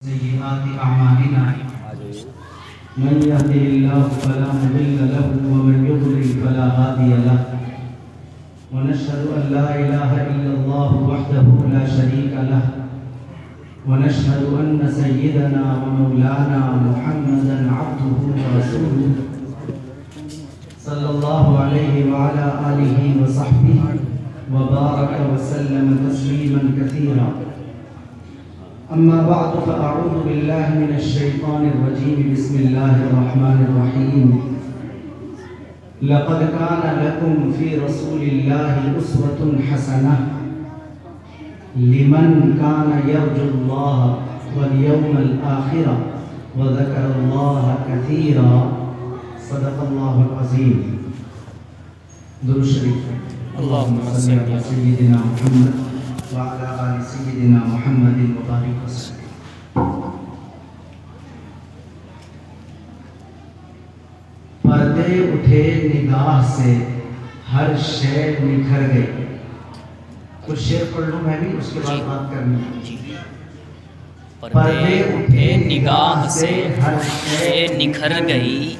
سيئات أعمالنا من يهده الله فلا مضل له ومن يضلل فلا هادي له ونشهد أن لا إله إلا الله وحده لا شريك له ونشهد أن سيدنا ومولانا محمدا عبده ورسوله صلى الله عليه وعلى آله وصحبه وبارك وسلم تسليما كثيرا. أما بعد فأعوذ بالله من الشيطان الرجيم. بسم الله الرحمن الرحيم. لقد كان لكم في رسول الله أسوة حسنة لمن كان يرجو الله واليوم الآخر وذكر الله كثيرا. صدق الله العظيم. درود شریف. اللهم صل على سيدنا محمد وعلى آل سيدنا محمد وبارك وسلم. پردے اٹھے نگاہ سے ہر شے نکھر گئی. کچھ شعر پڑھ لوں میں بھی، اس کے بعد بات کرنی ہے. پردے اٹھے نگاہ سے ہر شے نکھر گئی،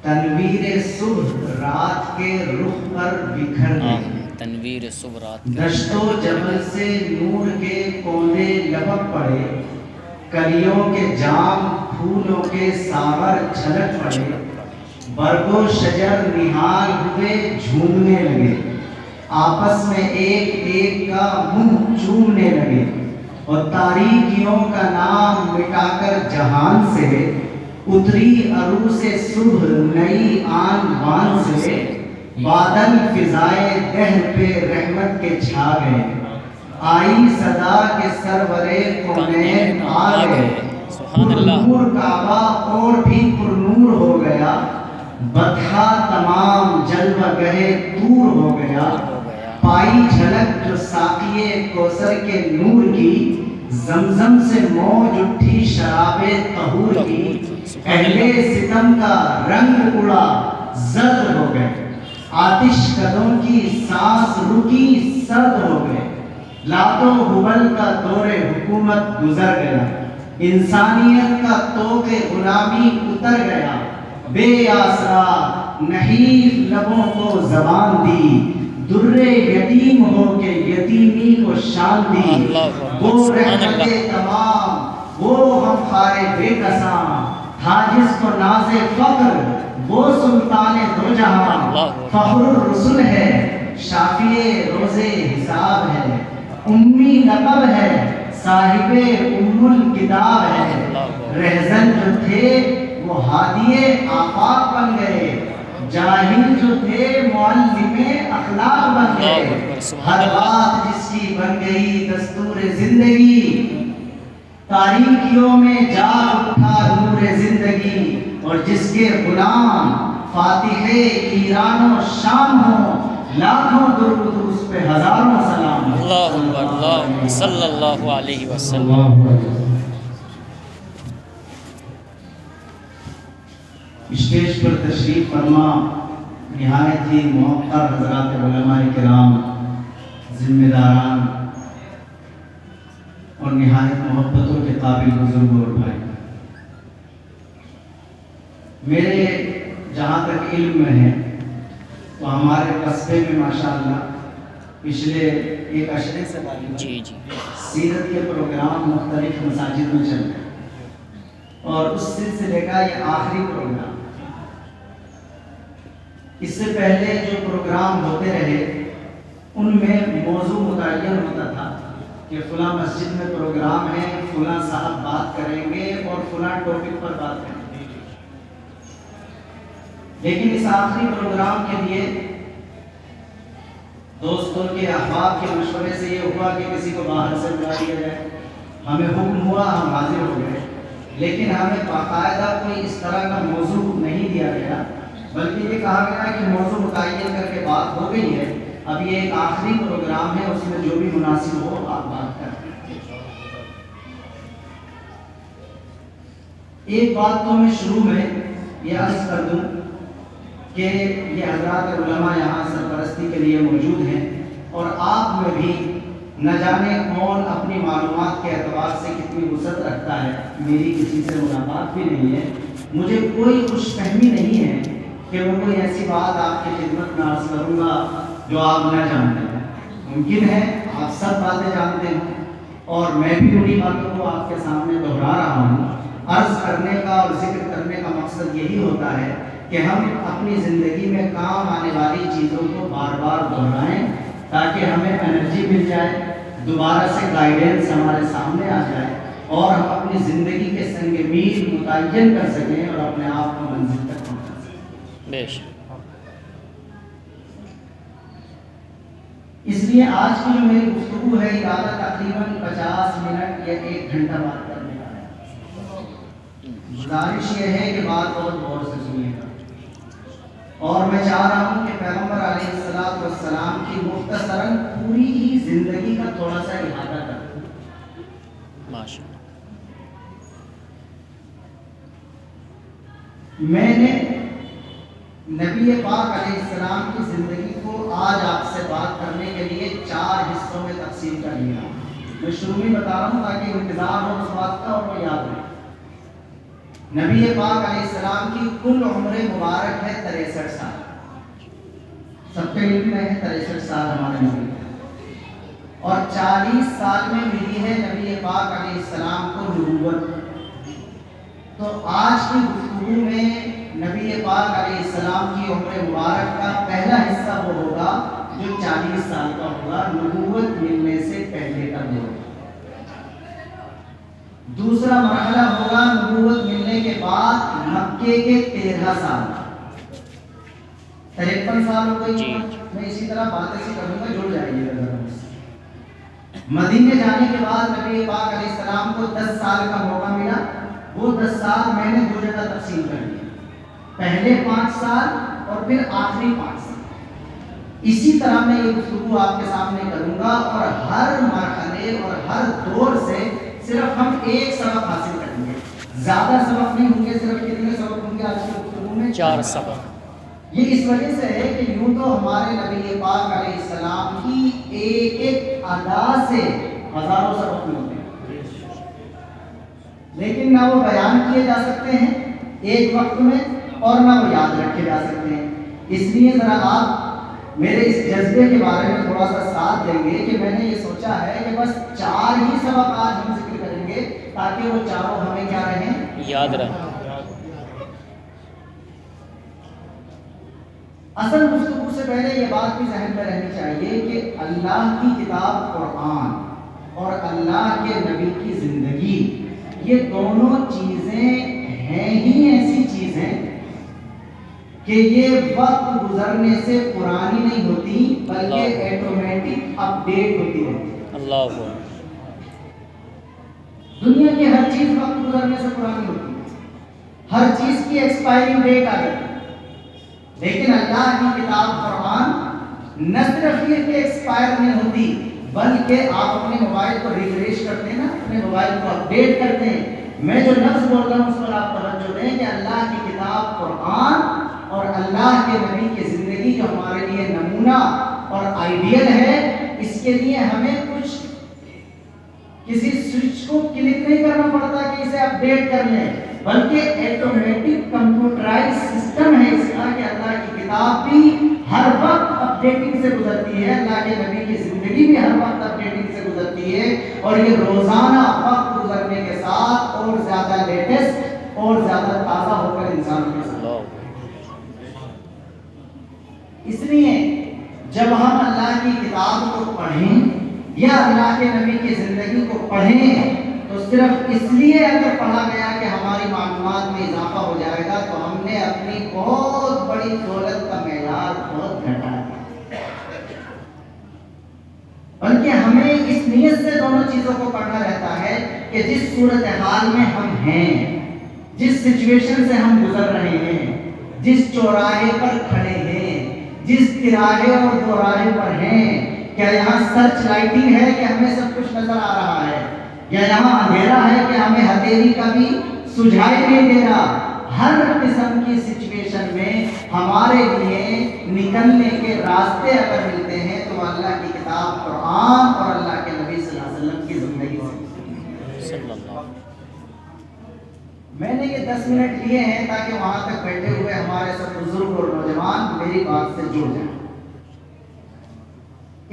تنویر صبح رات کے رخ پر بکھر گئی. تنویر صبح رات دشت و جبل سے نور کے کونے لپک پڑے، کلیوں کے جام پھولوں کے ساور چھلک پڑے. برگ و شجر نہال ہوئے جھومنے لگے، آپس میں ایک ایک کا منہ چومنے لگے. اور تاریکیوں کا نام مٹا کر جہان سے اتری عروس صبح نئی آن بان سے. بادل فضائے دہر پہ رحمت کے چھا گئے، آئی صدا کے سرورے کونین آ گئے. پرنور کعبہ اور بھی پرنور ہو گیا، بطحہ تمام جلوہ گہے دور ہو گیا. پائی جھلک جو ساقیے کوثر کے نور کی، زمزم سے موج اٹھی شراب طہور کی. اہل ستم کا رنگ اڑا زرد ہو گئے، آتش قدوں کی سانس رکی سرد ہو گئے. لات و حبل کا دور حکومت گزر گیا، انسانیت کا طوق غلامی اتر گیا. بے آسرا نحیف لبوں کو زبان دی، در یتیم ہو کے یتیمی کو شان دی. وہ رحمت تمام وہ غمخوار بے کساں، تھا جس کو ناز فقر وہ سلطان دو جہاں. فخر الرسل ہے، شافی روز حساب ہے، امی لقب ہے، صاحب ام الکتاب ہے. رہزن جو تھے وہ ہادی آفاق بن گئے، جاہل جو تھے معلم اخلاق بن گئے. ہر بات جس کی بن گئی دستور زندگی، تاریکیوں میں جاگ اٹھا نور زندگی. اور جس کے غلام فاتح ایران و شام ہوں، لاکھوں درود اس پہ ہزاروں سلام. اللہ اکبر، اللہ صلی اللہ علیہ وسلم. اسٹیج پر تشریف فرما نہایت ہی موقر حضرات علماء کرام، ذمہ داران اور نہایت محبتوں کے قابل بزرگ اور بھائی. میرے جہاں تک علم میں ہے تو ہمارے قصبے میں ماشاءاللہ پچھلے ایک عشرے سے سیرت کے پروگرام مختلف مساجد میں چل رہے ہیں، اور اس سلسلے کا یہ آخری پروگرام. اس سے پہلے جو پروگرام ہوتے رہے ان میں موضوع متعین ہوتا تھا کہ فلاں مسجد میں پروگرام ہے، فلاں صاحب بات کریں گے اور فلاں ٹاپک پر بات کریں گے. لیکن اس آخری پروگرام کے لیے دوستوں کے احباب کے مشورے سے یہ ہوا کہ کسی کو باہر سے بلا دیا جائے. ہمیں حکم ہوا، ہم حاضر ہو گئے، لیکن ہمیں باقاعدہ کوئی اس طرح کا موضوع نہیں دیا گیا، بلکہ یہ کہا گیا کہ موضوع متعین کر کے بات ہو گئی ہے، اب یہ ایک آخری پروگرام ہے، اس میں جو بھی مناسب ہو آپ بات کریں. ایک بات تو میں شروع میں یہ عرض کر دوں کہ یہ حضرات علماء یہاں سرپرستی کے لیے موجود ہیں، اور آپ میں بھی نہ جانے کون اپنی معلومات کے اعتبار سے کتنی وسعت رکھتا ہے. میری کسی سے ملاقات بھی نہیں ہے, مجھے کوئی خوش فہمی نہیں ہے کہ میں کوئی ایسی بات آپ کی خدمت میں عرض کروں گا جو آپ نہ جانتے ہیں. ممکن ہے آپ سب باتیں جانتے ہیں اور میں بھی انہی باتوں کو آپ کے سامنے دہرا رہا ہوں. عرض کرنے کا اور ذکر کرنے کا مقصد یہی ہوتا ہے کہ ہم اپنی زندگی میں کام آنے والی چیزوں کو بار بار دہرائیں تاکہ ہمیں انرجی مل جائے, دوبارہ سے گائیڈنس ہمارے سامنے آ جائے اور ہم اپنی زندگی کے سنگ میل متعین کر سکیں اور اپنے آپ کو منزل تک پہنچا سکیں. بے شک. اس لیے آج کی جو میری گفتگو ہے ارادہ تقریباً 50 منٹ یا 1 گھنٹہ بات کرنے کا ہے. گزارش یہ ہے کہ بات بہت غور سے سنیے گا اور میں چاہ رہا ہوں کہ پیغمبر علیہ السلام کی مختصراً پوری ہی زندگی کا تھوڑا سا احاطہ کروں. ماشاء اللہ. میں نے نبی پاک علیہ السلام کی زندگی کو آج آپ سے بات کرنے کے لیے 4 حصوں میں تقسیم کر لیا. میں شروع میں بتا رہا ہوں تاکہ انتظار ہو اس بات کا اور وہ یاد رہے. نبی پاک علیہ السلام کی کل عمر مبارک ہے 63 سال. سب کے علم میں ہے 63 سال ہمارے نبی اور 40 سال میں ملی ہے نبی پاک علیہ السلام کو نبوت. تو آج کی گفتگو میں نبی پاک علیہ السلام کی عمر مبارک کا پہلا حصہ وہ ہوگا جو 40 سال کا ہوگا, نبوت ملنے سے پہلے کا دور. دوسرا مرحلہ ہوگا نبوت ملنے کے بعد مکے کے 13 سال. 53 سال ہو گئی. میں اسی طرح باتیں سے کروں گا, جڑ جائیے گا. مدینے جانے کے بعد نبی پاک علیہ السلام کو 10 سال کا موقع ملا. وہ 10 سال میں نے 2 جگہ تقسیم کر دیا, پہلے 5 سال اور پھر آخری 5 سال. اسی طرح میں یہ گفتگو آپ کے سامنے کروں گا اور ہر مرحلے اور ہر دور سے صرف ہم ایک سبق حاصل کریں گے. زیادہ سبق نہیں ہوں گے. صرف کتنے سبق ہوں گے آج کی گفتگو میں؟ 4 سبق. یہ اس وجہ سے ہے کہ یوں تو ہمارے نبی پاک علیہ السلام کی ایک ایک ادا سے ہزاروں سبق ملتے ہیں, لیکن نہ وہ بیان کیے جا سکتے ہیں ایک وقت میں اور نہ وہ یاد رکھے جا سکتے ہیں. اس لیے ذرا آپ میرے اس جذبے کے بارے میں تھوڑا سا ساتھ دیں گے کہ میں نے یہ سوچا ہے کہ بس 4 ہی سبق آج ہم ذکر کریں گے تاکہ وہ چاروں ہمیں کیا رہیں, یاد رہیں. اصل گفتگو سے پہلے یہ بات بھی ذہن میں رہنی چاہیے کہ اللہ کی کتاب قرآن اور اللہ کے نبی کی زندگی, یہ دونوں چیزیں ہیں ہی ایسی چیزیں کہ یہ وقت گزرنے سے پرانی نہیں ہوتی بلکہ ایٹومیٹک اپ ڈیٹ ہوتی رہتی ہے. اللہ اکبر. دنیا کی ہر چیز وقت گزرنے سے پرانی ہوتی ہے, ہر چیز کی ایکسپائرنگ ڈیٹ آ جاتی ہے. لیکن اللہ کی کتاب قرآن نہ صرف یہ کہ ایکسپائر نہیں ہوتی بلکہ آپ اپنے موبائل کو ریفریش کرتے ہیں نا, اپنے موبائل کو اپڈیٹ کرتے ہیں. میں جو لفظ بول رہا ہوں اس پر آپ توجہ دیں کہ اللہ کی کتاب قرآن اور اللہ کے نبی کی زندگی جو ہمارے لیے نمونہ اور آئیڈیل ہے, اس کے لیے ہمیں کچھ کسی سوئچ کو کلک نہیں کرنا پڑتا کہ اسے اپڈیٹ کر لیں, بلکہ ایٹومیٹک کمپیوٹرائز سسٹم ہے اس کا کہ اللہ کی کتاب بھی ہر وقت اپڈیٹنگ سے گزرتی ہے, اللہ کے نبی کی زندگی بھی ہر وقت اپڈیٹنگ سے گزرتی ہے, اور یہ روزانہ وقت گزرنے کے ساتھ اور زیادہ لیٹسٹ اور زیادہ تازہ ہو کر انسان کے ساتھ. اس لیے جب ہم اللہ کی کتاب کو پڑھیں یا اللہ کے نبی کی زندگی کو پڑھیں تو صرف اس لیے اگر پڑھا گیا کہ ہماری معلومات میں اضافہ ہو جائے گا تو ہم نے اپنی بہت بڑی دولت کا معیار بہت گھٹا دیا. بلکہ ہمیں اس نیت سے دونوں چیزوں کو پڑھنا رہتا ہے کہ جس صورتحال میں ہم ہیں, جس سچویشن سے ہم گزر رہے ہیں, جس چوراہے پر کھڑے ہیں, جس تراہے اور دوراہے پر ہیں, کیا یہاں سرچ لائٹنگ ہے کہ ہمیں سب کچھ نظر آ رہا ہے, یا یہاں اندھیرا ہے کہ ہمیں ہتھیلی کا بھی سجھائی نہیں دے رہا. ہر قسم کی سچویشن میں ہمارے لیے نکلنے کے راستے اگر ملتے ہیں تو اللہ کی کتاب قرآن اور اللہ کے میں نے یہ 10 منٹ لیے ہیں تاکہ وہاں تک بیٹھے ہوئے ہمارے سب بزرگ اور نوجوان میری بات سے جڑ جائیں.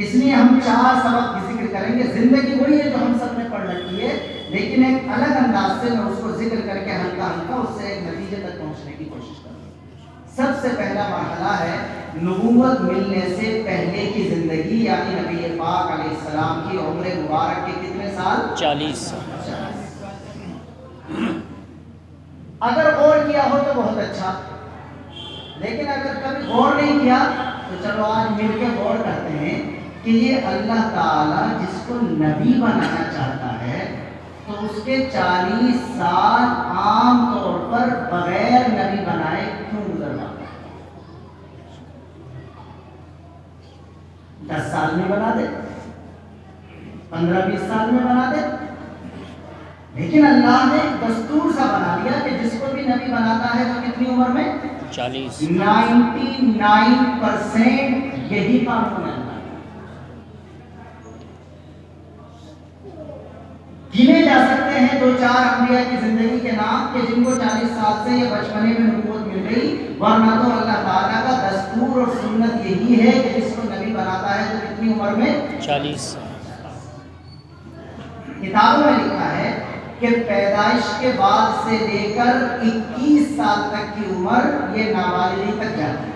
اس لیے ہم 4 سبق کی ذکر کریں گے. زندگی وہی ہے جو ہم سب نے پڑھ رکھی ہے، لیکن ایک الگ انداز سے میں اس کو ذکر کر کے ہلکا ہلکا اس سے ایک نتیجے تک پہنچنے کی کوشش کروں گا. سب سے پہلا مرحلہ ہے نبوت ملنے سے پہلے کی زندگی، یعنی نبی پاک علیہ السلام کی عمر مبارک کے کتنے سال؟ 40 سال. اگر غور کیا ہو تو بہت اچھا، لیکن اگر کبھی غور نہیں کیا تو چلو آج مل کے غور کرتے ہیں کہ یہ اللہ تعالیٰ جس کو نبی بنانا چاہتا ہے تو اس کے 40 سال عام طور پر بغیر نبی بنائے کیوں گزرواتا ہے؟ 10 سال میں بنا دے، 15-20 سال میں بنا دے، لیکن اللہ نے دستور سا بنا لیا کہ جس کو بھی نبی بناتا ہے تو کتنی عمر میں؟ 40. 99% یہی قانون ہے. گنے جا سکتے ہیں 2-4 انبیاء کی زندگی کے نام کہ جن کو 40 سال سے یا بچپنے میں نبوت مل گئی، ورنہ تو اللہ تعالیٰ کا دستور اور سنت یہی ہے کہ جس کو نبی بناتا ہے تو کتنی عمر میں؟ 40. کتابوں میں لکھا ہے کہ پیدائش کے بعد سے لے کر 21 سال تک کی عمر یہ نابالغی تک جاتی ہے.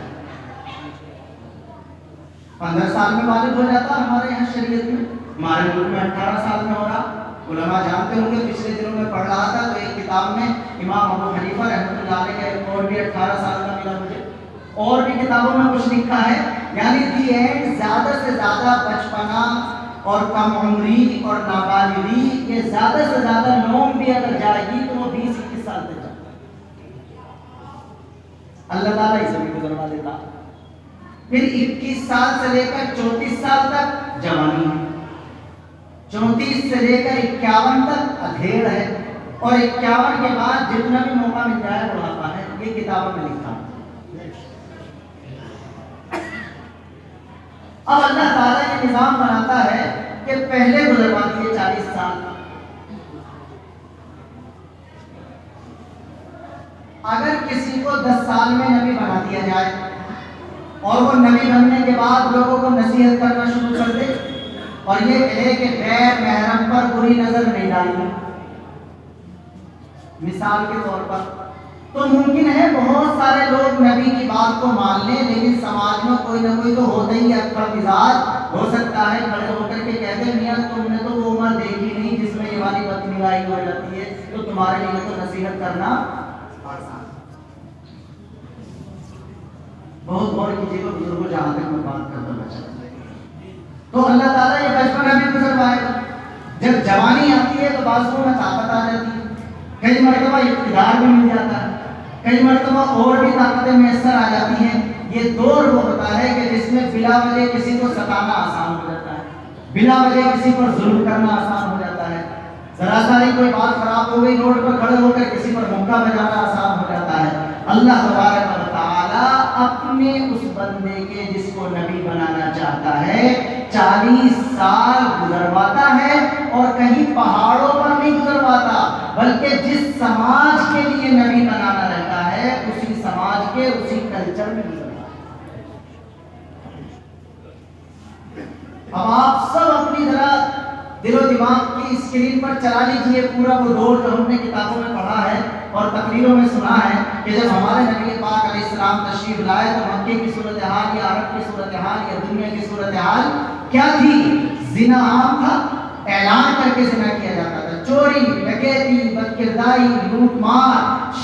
15 سال میں بالغ ہو جاتا ہمارے یہاں شریعت میں، ہمارے ملک میں 18 سال میں ہو رہا. علماء جانتے ہوں گے، پچھلے دنوں میں پڑھ رہا تھا تو ایک کتاب میں امام ابو حنیفہ رحمۃ اللہ علیہ کا ایک اور بھی 18 سال کا ملا مجھے. اور بھی کتابوں میں کچھ لکھا ہے، یعنی دی اینڈ زیادہ سے زیادہ بچپنا اور کم عمری اور نابالغی یہ زیادہ سے زیادہ نوم بھی اگر جائے گی تو وہ 20-21 سال تک جاتا ہے. اللہ تعالیٰ اسے بھی گزروا دیتا. پھر 21 سال سے لے کر 34 سال تک جوانی ہے، 34 سے لے کر 51 تک ادھیڑ ہے، اور 51 کے بعد جتنا بھی موقع مل جائے بڑھاپا ہے. یہ کتابوں میں لکھا. اب اللہ تعالیٰ یہ نظام بناتا ہے کہ پہلے گزروا دیے 40 سال. اگر کسی کو 10 سال میں نبی بنا دیا جائے اور وہ نبی بننے کے بعد لوگوں کو نصیحت کرنا شروع کر دے اور یہ کہے کہ غیر محرم پر بری نظر نہیں ڈالنی، مثال کے طور پر، تو ممکن ہے بہت سارے لوگ نبی کی بات کو مان لیں، لیکن سماج میں کوئی نہ کوئی تو ہوتا ہی اکڑ مزاج ہو سکتا ہے، کھڑے ہو کر کے کہتے ہیں میاں تم نے تو وہ عمر دیکھی نہیں جس میں یہ والی بدنگاہی ہو جاتی ہے، تو تمہارے لیے تو نصیحت کرنا آسان. بہت غور کیجیے گا بزرگوں، جہاں تک میں بات کرتا بچا تو اللہ تعالیٰ یہ بچپن بھی گزروائے گا. جب جوانی آتی ہے تو بازوؤں میں طاقت آ جاتی ہے، کئی مرتبہ اقتدار بھی مل جاتا ہے، کئی مرتبہ اور بھی طاقتیں میسر آ جاتی ہیں. یہ دور وہ ہوتا ہے کہ جس میں بلا وجہ کسی کو ستانا آسان ہو جاتا ہے، بلا وجہ کسی پر ظلم کرنا آسان ہو جاتا ہے. ذرا ساری کوئی بات خراب ہو گئی، روڈ پر کھڑے ہو کر کسی پر مکہ بجانا آسان ہو جاتا ہے. اللہ تبارک و تعالیٰ اپنے اس بندے کے جس کو نبی بنانا چاہتا ہے 40 سال گزرواتا ہے، اور کہیں پہاڑوں پر نہیں گزرواتا، بلکہ جس سماج کے لیے نبی بنانا رہتا ہے اسی سماج کے اسی کلچر میں گزرواتا ہے. اب آپ سب اپنی ذرا دل و دماغ کی اسکرین پر چلا لیجئے پورا وہ دور جو ہم نے کتابوں میں پڑھا ہے اور تقریروں میں سنا ہے کہ جب ہمارے نبی پاک علیہ السلام تشریف لائے تو مکے کی صورتحال یا عرب کی صورتحال یا دنیا کی صورتحال کیا تھی؟ زنا عام تھا، اعلان کر کے زنا کیا جاتا تھا. چوری، ڈکیتی، بدکرداری، لوٹ مار،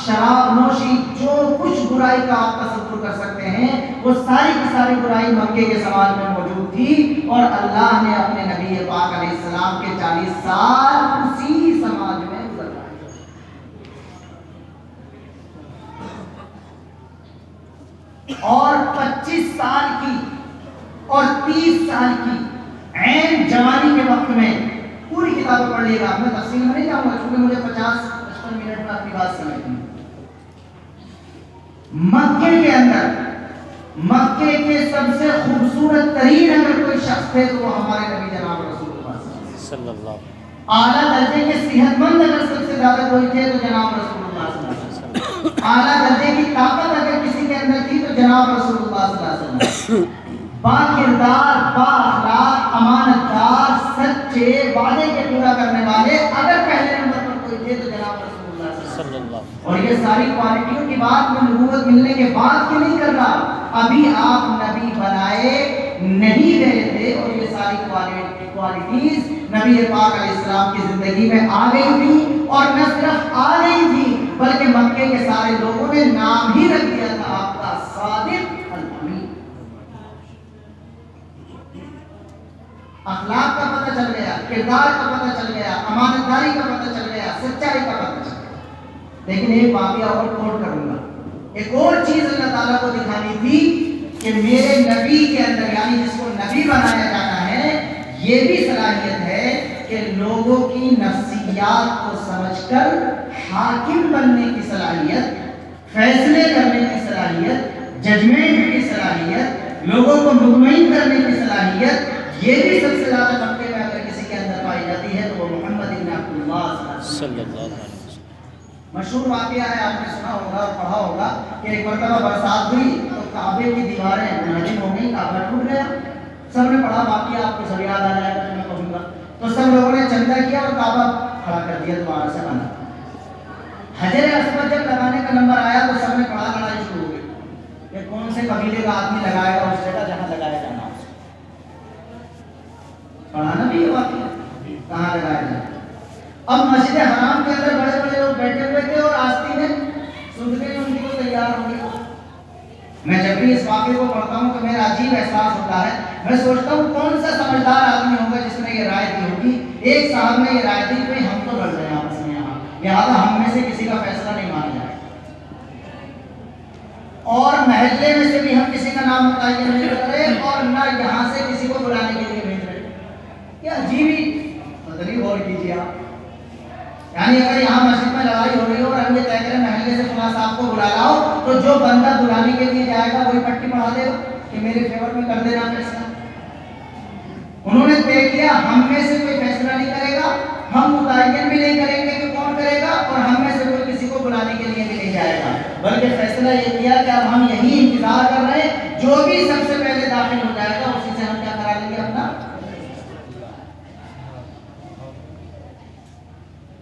شراب نوشی، جو کچھ برائی کا آپ تصور کر سکتے ہیں وہ ساری کی ساری برائی مکے کے سماج میں موجود تھی، اور اللہ نے اپنے نبی پاک علیہ السلام کے 40 سال اسی سماج میں گزرائے. اور 25 سال کی اور 30 سال کی عین جوانی کے وقت میں پوری کتابیں پڑھ لیے گا. میں تفصیل میں نہیں جاؤں گا کیونکہ مجھے 50-55 منٹ میں اپنی بات سمجھنی ہے. مکے کے اندر مکے کے سب سے خوبصورت ترین اگر کوئی شخص تھے تو وہ ہمارے نبی جناب رسول اللہ صلی اللہ علیہ وسلم. اعلیٰ درجے کے صحت مند اگر سب سے زیادہ کوئی تھے تو جناب رسول اللہ صلی اللہ علیہ وسلم. جناب رسول اللہ صلی اللہ علیہ وسلم با کردار، با اخلاق، امانت دار، سچے، وعدے کے پورا کرنے والے اگر پہلے نمبر پر کوئی تھے تو جناب رسول اللہ صلی اللہ علیہ وسلم۔ اور یہ ساری کوالٹیوں کی بات میں نبوت ملنے کے بعد کی نہیں کر رہا، ابھی آپ نبی بنائے نہیں گئے تھے اور یہ ساری کوالٹیز نبی پاک علیہ السلام کی زندگی میں آ گئی تھی، اور نہ صرف آ گئی تھی بلکہ مکے کے سارے لوگوں نے نام ہی رکھ دیا تھا آپ کا صادق الامین۔ اخلاق کا پتہ چل گیا، کردار کا پتہ چل گیا، امانت داری کا پتہ چل گیا، سچائی کا پتہ چل گیا۔ لیکن ایک واقعہ اور کوٹ کروں گا، ایک اور چیز اللہ تعالیٰ کو دکھانی تھی کہ میرے نبی کے اندر، یعنی جس کو نبی بنایا جانا ہے، یہ بھی صلاحیت ہے کہ لوگوں کی نفسیات کو سمجھ کر حاکم بننے کی صلاحیت، فیصلے کرنے کی صلاحیت، ججمنٹ کی صلاحیت، لوگوں کو مطمئن کرنے کی صلاحیت، یہ بھی سب سے زیادہ مکے میں اگر کسی کے اندر پائی جاتی ہے تو وہ محمد بن عبداللہ صلی اللہ علیہ وسلم۔ مشہور واقعہ ہے، آپ نے سنا ہوگا اور پڑھا ہوگا کہ ایک مرتبہ برسات ہوئی تو کعبے کی دیواریں منہدم ہو گئی، کعبہ ٹوٹ گیا۔ سب نے پڑھا واقعہ، آپ کو سب یاد آ جائے گا تو میں کہوں گا۔ تو سب لوگوں نے چندہ کیا اور کعبہ کھڑا کر دیا دوبارہ سے بنا۔ حجر اسود جب لگانے کا نمبر آیا تو سب نے پڑھا، لڑائی شروع ہو گئی کہ کون سے قبیلے کا آدمی لگائے گا اس جگہ جہاں لگایا جانا ہے۔ پڑھانا بھی یہ واقعہ کہاں لگایا جائے۔ اب مسجد حرام کے اندر بڑے بڑے لوگ بیٹھے ہوئے تھے اور آستینیں سننے میں ان کی کو تیار ہو گئی۔ میں جب بھی اس واقعے کو پڑھتا ہوں تو میرا عجیب احساس ہوتا ہے، میں سوچتا ہوں کون سا سمجھدار آدمی ہوگا جس نے یہ رائے دی ہوگی۔ ایک صاحب نے یہ رائے دی کہ ہم تو لڑ رہے ہیں آپس میں یہاں، لہٰذا ہم میں سے کسی کا فیصلہ نہیں مانا جائے، اور محلے میں سے بھی ہم کسی کا نام متعین نہیں کر رہے اور نہ یہاں سے کسی کو بلانے کے لیے بھیج رہے۔ یہ عجیب ہی مطلب غور کیجیے آپ، یعنی اگر یہاں مسجد میں لڑائی ہو رہی ہو اور ہم یہ طے کریں محلے سے فلاں صاحب کو بلا لاؤ، تو جو بندہ بلانے کے لیے جائے گا وہی پٹی پڑھا دے گا کہ میرے فیور میں کر دینا فیصلہ۔ انہوں نے طے کیا ہم میں سے کوئی فیصلہ نہیں کرے گا، ہم متعین بھی نہیں کریں گے کہ کون کرے گا، اور ہم میں سے کوئی کسی کو بلانے کے لیے بھی نہیں جائے گا، بلکہ فیصلہ یہ کیا کہ اب ہم یہی انتظار کر رہے ہیں، جو بھی سب سے پہلے داخل ہو جائے گا اسی سے ہم کیا کرا لیں گے اپنا۔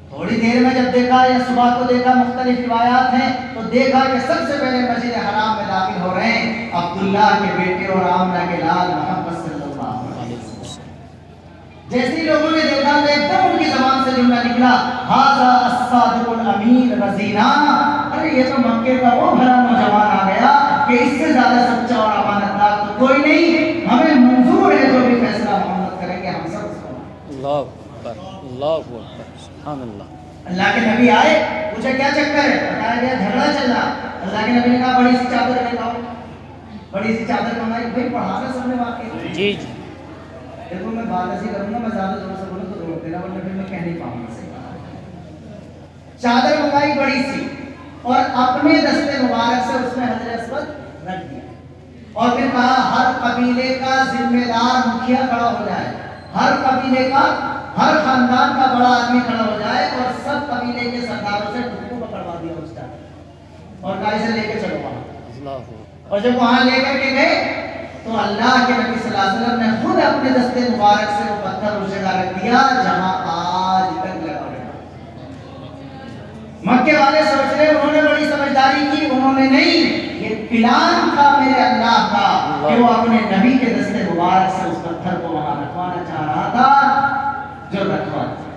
تھوڑی دیر میں جب دیکھا یا صبح کو دیکھا، مختلف روایات ہیں، تو دیکھا کہ سب سے پہلے مسجد حرام میں داخل ہو رہے ہیں عبداللہ کے بیٹے اور آمنہ کے لال محمد صلی اللہ علیہ وسلم۔ جیسے لوگوں نے دیکھا تو ایک دم ان کی زبان سے جملہ نکلا، ھذا الصادق الامین رضینا، ارے یہ تو مکے کا وہ بھلا نوجوان آ گیا کہ اس سے زیادہ سچا اور امانت دار تو کوئی نہیں، ہمیں منظور ہے جو بھی فیصلہ محمد کریں گے ہم سب اس کو۔ اللہ اکبر، اللہ اکبر، سبحان اللہ۔ اللہ کے نبی آئے، پوچھا کیا چکر ہے، بتایا گیا جھگڑا چل رہا۔ اللہ کے نبی نے کہا بڑی سی چادر لے آؤ، بڑی سی چادر منگائی۔ بھائی پڑھانا سب نے واقعی جی جی دیکھو میں بات ایسی کروں گا، میں زیادہ زور سے بولوں تو روک دینا ورنہ پھر میں کہہ نہیں پاؤں گا صحیح۔ چادر منگائی بڑی سی اور اپنے دستے مبارک سے اس میں حجر اسود رکھ دیا، اور پھر کہا ہر قبیلے کا ذمہ دار مکھیا کھڑا ہو جائے، ہر قبیلے کا، ہر خاندان کا بڑا آدمی کھڑا ہو جائے، اور سب قبیلے کے سرداروں سے ڈھکو پکڑوا دیا اس ٹائم، اور کہا اسے لے کے چلو وہاں۔ اور جب وہاں لے کر کے گئے تو اللہ کے نبی صلی اللہ علیہ وسلم نے خود اپنے دستے مبارک سے وہ پتھر اس جگہ رکھ دیا جہاں آج تک لگا ہوا ہے۔ مکے والے سوچ رہے انہوں نے بڑی سمجھداری کی، انہوں نے نہیں، یہ پلان تھا میرے اللہ کا کہ وہ اپنے نبی کے دستے مبارک سے اس پتھر کو وہاں رکھوانا چاہ رہا تھا جو رکھوا دیا۔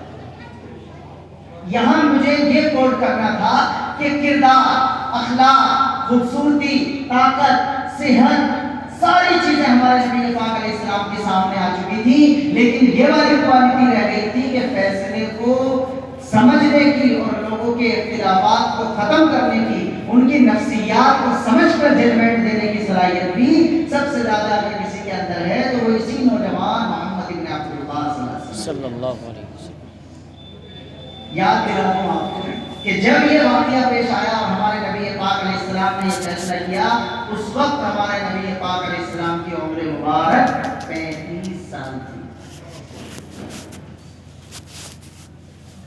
یہاں مجھے یہ کوٹ کرنا تھا کہ کردار، اخلاق، خوبصورتی، طاقت، صحت، ساری چیزیں ہمارے نبی پاک علیہ السلام کے سامنے آ چکی تھی، لیکن یہ والی کوالٹی رہ گئی تھی کہ فیصلے کو سمجھنے کی اور لوگوں کے اختلافات کو ختم کرنے کی، ان کی نفسیات کو سمجھ کر ججمنٹ دینے کی صلاحیت بھی سب سے زیادہ اگر کسی کے اندر ہے تو وہ اسی نوجوان محمد بن عبداللہ صلی اللہ علیہ وسلم۔ یاد دلا دوں آپ کو کہ جب یہ واقعہ پیش آیا اور ہمارے نبی پاک علیہ السلام نے یہ فیصلہ کیا، اس وقت ہمارے نبی پاک علیہ السلام کی عمر مبارک 35 سال تھی۔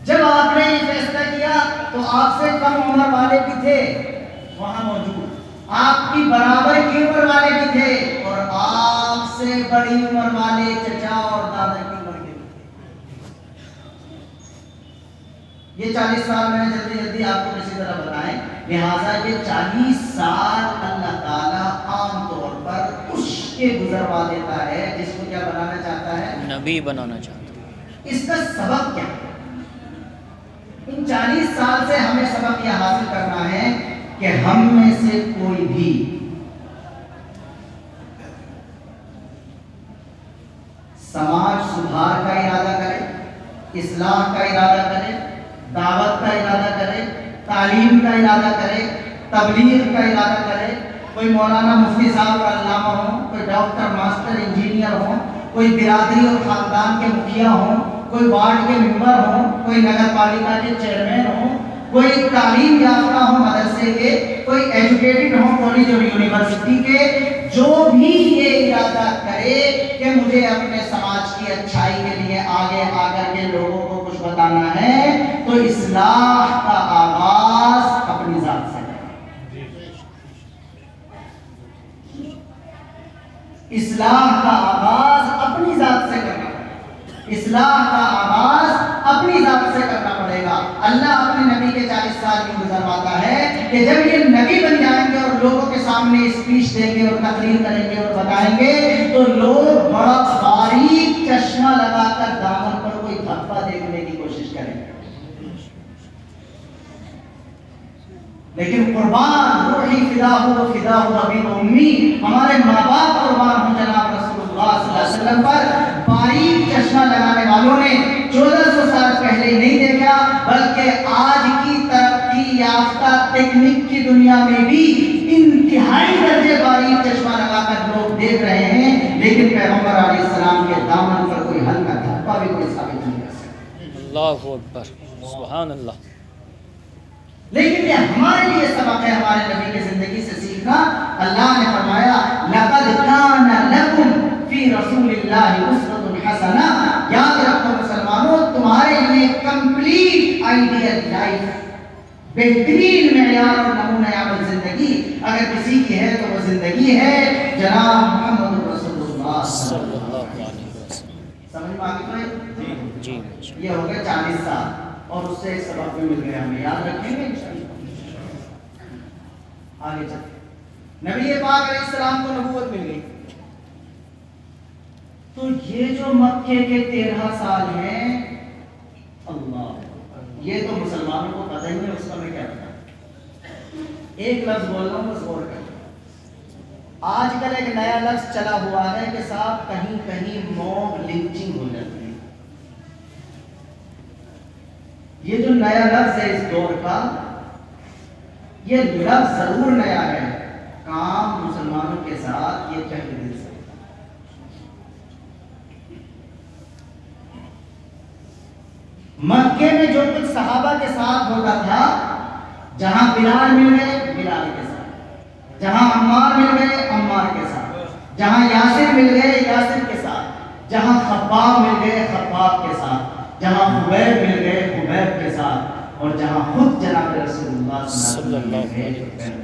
جب آپ نے یہ فیصلہ کیا تو آپ سے کم عمر والے بھی تھے وہاں موجود، آپ کی برابر کی عمر والے بھی تھے اور آپ سے بڑی عمر والے چچا اور دادا کی عمر کے بھی تھے۔ یہ 40 سال میں نے جلدی آپ کو کسی طرح بتائیں، لہٰذا یہ 40 سال اللہ تعالیٰ عام طور پر اس کے گزروا دیتا ہے جس کو کیا بنانا چاہتا ہے، نبی بنانا چاہتا ہے۔ اس کا سبب کیا ہے؟ ان 40 سال سے ہمیں سبق یہ حاصل کرنا ہے کہ ہم میں سے کوئی بھی سماج سدھار کا ارادہ کرے، اصلاح کا ارادہ کرے، دعوت کا ارادہ کرے، تعلیم کا ارادہ کرے، تبلیغ کا ارادہ کرے، کوئی مولانا مفتی صاحب اور علامہ ہوں، کوئی ڈاکٹر ماسٹر انجینئر ہوں، کوئی برادری اور خاندان کے مکھیا ہوں، کوئی وارڈ کے ممبر ہوں، کوئی نگر پالیکا کے چیئرمین ہوں، کوئی تعلیم یافتہ ہو مدرسے کے، کوئی ایجوکیٹڈ ہو کالج اور یونیورسٹی کے، جو بھی یہ ارادہ کرے کہ مجھے اپنے سماج کی اچھائی کے لیے آگے آ کر کے لوگوں کو کچھ بتانا ہے، تو اصلاح کا آغاز اپنی ذات سے کرے۔ اصلاح کا آغاز اپنی ذات سے کرنا پڑے گا، اصلاح کا آغاز اپنی ذات سے کرنا پڑے گا۔ اللہ اپنے نبی کے 40 سال میں گزرواتا ہے کہ جب یہ نبی بن جائیں گے اور لوگوں کے سامنے اسپیچ دیں گے اور تقریر کریں گے اور بتائیں گے تو لوگ بڑا باریک چشمہ لگا کر دامن پر کوئی دھبا دیکھنے کی کوشش کریں گے، لیکن قربان روحی فدا ہو فدا ہو ابی و امی، ہمارے ماں باپ قربان ہوں جناب رسول اللہ صلی اللہ علیہ وسلم پر باریک چشمہ لگانے والوں نے 1400 سال پہلے نہیں دیکھا، بلکہ آج کی ترقی یافتہ تکنیک کی دنیا میں بھی انتہائی درجے باریک چشمہ لگا کر لوگ دیکھ رہے ہیں، لیکن پیغمبر علیہ السلام کے دامن پر کوئی ہلکا دھبا بھی کوئی ثابت نہیں کر سکتا۔ اللہ اکبر، سبحان اللہ۔ لیکن یہ ہمارے لیے سبق ہے ہمارے نبی کی زندگی سے سیکھنا۔ اللہ نے فرمایا لَقَدْ كَانَ لَكُمْ فِي رَسُولِ اللَّهِ أُسْوَةٌ حَسَنَةٌ، یاد رکھو مسلمانوں، تمہارے لیے کمپلیٹ آئیڈیل لائف، بہترین معیار اور نمونہ عمل زندگی اگر کسی کی ہے تو وہ زندگی ہے جناب محمد رسول اللہ صلی اللہ علیہ وسلم۔ سمجھ میں آگے کوئی؟ جی یہ ہو گئے 40 سال اور اس سے ایک سبق بھی مل گیا، ہمیں یاد رکھیں گے آگے چلتے۔ نبی پاک علیہ السلام کو نبوت مل گئی، تو یہ جو مکے کے 13 سال ہیں، اللہ، یہ تو مسلمانوں کو پتہ ہی نہیں، اس کا میں کیا بتاؤں۔ ایک لفظ بول رہا ہوں بس غور کریں۔ آج کل ایک نیا لفظ چلا ہوا ہے کہ صاحب کہیں کہیں موب لنچنگ ہو جاتی ہے۔ یہ جو نیا لفظ ہے اس دور کا، یہ لفظ ضرور نیا ہے، کام مسلمانوں کے ساتھ یہ چل دل سے۔ مکے میں جو کچھ صحابہ کے ساتھ ہوتا تھا، جہاں بلال مل گئے بلال کے ساتھ، جہاں عمار مل گئے عمار کے ساتھ، جہاں یاسر مل گئے یاسر کے ساتھ، جہاں خباب مل گئے خباب کے ساتھ، جہاں حبیب مل گئے حبیب کے ساتھ، اور جہاں خود جناب رسول اللہ صلی اللہ علیہ وسلم۔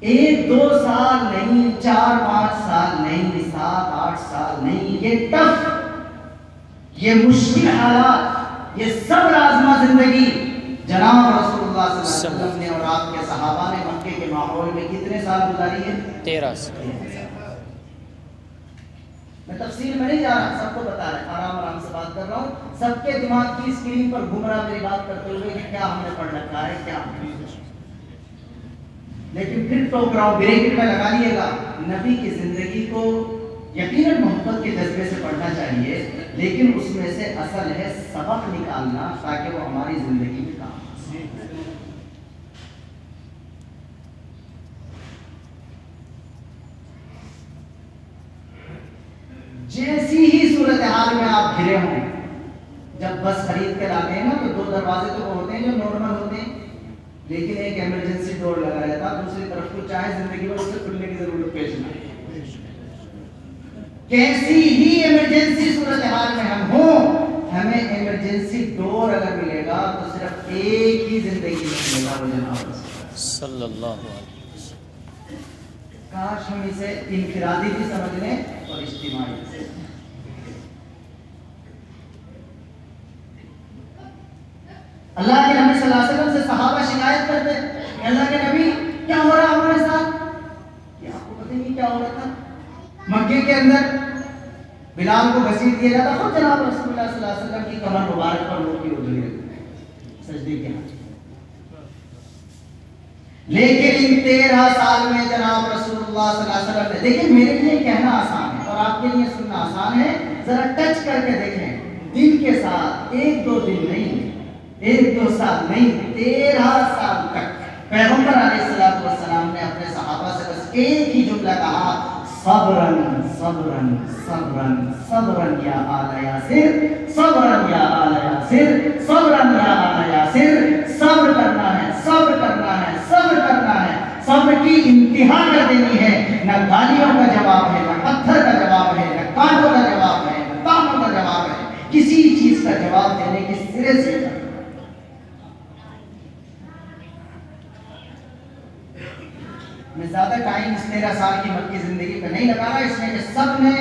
ایک دو سال نہیں، 4-5 سال نہیں، 7-8 سال نہیں، یہ ٹف، یہ مشکل حالات، یہ صبر آزما زندگی جناب رسول اللہ صلی اللہ علیہ وسلم نے اور آپ کے صحابہ نے مکے کے ماحول میں کتنے سال گزاری ہے؟ 13 سال۔ میں تفصیل میں نہیں جا رہا، سب کو بتا رہا، آرام سے بات کر رہا ہوں، سب کے دماغ کی اسکرین پر گھوم رہا میری بات کرتے ہوئے کہ کیا ہم نے پڑھ رکھا ہے کیا ہم نے، لیکن پھر ٹوک رہا ہوں، بریکٹ میں لگا لیے گا۔ نبی کی زندگی کو یقیناً محبت کے جذبے سے پڑھنا چاہیے، لیکن اس میں سے اصل ہے سبق نکالنا تاکہ وہ ہماری زندگی میں کام آ سکے۔ جیسی ہی صورتحال میں آپ گھرے ہوں، جب بس خرید کر آتے ہیں نا تو 2 دروازے تو وہ ہوتے ہیں جو نارمل ہوتے ہیں، لیکن ایک ایمرجنسی ڈور لگا رہتا، دوسری طرف کو چاہے زندگی میں اسے کھلنے کی ضرورت پیش نہ آئے۔ کیسی ہی ایمرجنسی صورتحال میں ہم ہوں، ہمیں ایمرجنسی ڈور اگر ملے گا تو صرف ایک ہی زندگی میں ملے گا، وہ جناب صلی اللہ علیہ وسلم۔ کاش ہم اسے انفرادی بھی سمجھ لیں اور اجتماعی بھی۔ اللہ کے نبی صلی اللہ علیہ وسلم سے صحابہ شکایت کرتے کہ اللہ کے نبی کیا ہو رہا ہمارے ساتھ؟ یہ آپ کو پتہ نہیں کیا ہو رہا تھا؟ مکے کے اندر بلال کو گھسیٹ دیا جاتا، خود جناب رسول اللہ صلی اللہ علیہ وسلم کی کمر مبارک پر لوگ کی اجڑی رہتے سجدے کے ہاتھ۔ لیکن ان 13 سال میں جناب رسول اللہ صلی اللہ علیہ وسلم نے، دیکھیں میرے لیے کہنا آسان ہے اور آپ کے لیے سننا آسان ہے، ذرا ٹچ کر کے دیکھیں دن کے ساتھ، 1-2 دن نہیں، 1-2 سال نہیں، 13 سال تک پیغمبر علیہ الصلوۃ والسلام نے اپنے صحابہ سے بس ایک ہی جملہ کہا، صبرن صبرن صبرن صبرن یا آل یاسر، صبرن یا آل یاسر، صبرن یا آل یاسر، صبر کرنا ہے، صبر کرنا ہے، صبر کرنا ہے، صبر کی انتہا کر دینی ہے، نہ گالیوں کا جواب ہے، نہ پتھر کا جواب ہے، نہ کانٹوں کا جواب ہے، نہ تانوں کا جواب ہے، کسی چیز کا جواب دینے کی سرے سے کرنا۔ میں زیادہ ٹائم اس 13 سال کی مکی زندگی پہ نہیں لگا رہا، اس لیے کہ سب نے،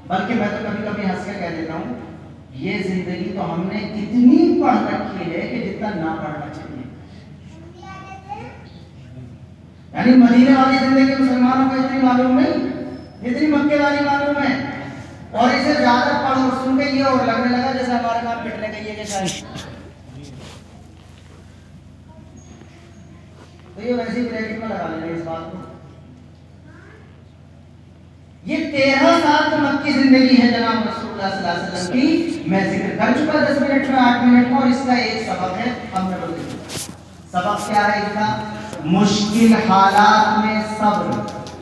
بلکہ میں تو کبھی کبھی ہنس کے کہہ دیتا ہوں، یہ زندگی تو ہم نے اتنی پڑھ رکھی ہے کہ جتنا نہ پڑھنا چاہیے۔ یعنی مدینے والی زندگی مسلمانوں کو اتنی معلوم نہیں جتنی مکے والی معلوم ہے، اور اسے زیادہ پڑھ اور سن کے یہ اور لگنے لگا جیسے ہمارے کام پٹنے کا یہ کہ شاید تو یہ ویسے بریکٹ میں لگا لیں اس بات کو۔ یہ 13 سال کی مکی زندگی ہے جناب رسول اللہ صلی اللہ علیہ وسلم کی، میں ذکر کر چکا 10 منٹ میں 8 منٹ میں، اور اس کا ایک سبب ہے، ہم نے بولے سبب کیا ہے اس کا؟ مشکل حالات میں صبر،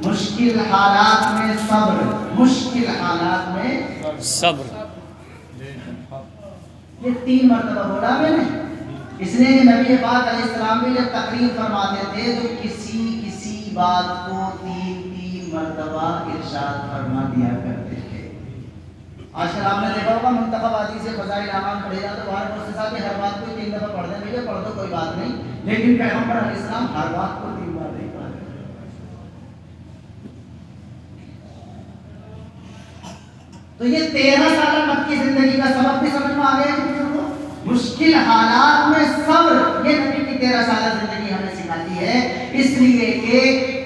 مشکل حالات میں صبر، مشکل حالات میں صبر۔ یہ 3 مرتبہ بولا میں نے، اس لیے کہ نبی پاک علیہ السلام بھی جب تقریر فرماتے تھے تو کسی بات کو 3 مرتبہ ارشاد فرما دیا کرتے تھے۔ آج کل آپ نے دیکھا ہوگا منتخب حدیث سے فضائل اعمال پڑھے جاتے تو باہر اس کے ساتھ ہر بات کو 3 دفعہ پڑھ دیں، بھیا پڑھ دو کوئی بات نہیں، لیکن پیغمبر علیہ السلام ہر بات کو 3 بار نہیں پڑھتے۔ تو یہ 13 سالہ مکی زندگی کا سبب بھی سمجھ میں آ گیا ہے، مشکل حالات میں صبر، یہ نبی کی 13 سالہ زندگی ہمیں سکھاتی ہے، اس لیے کہ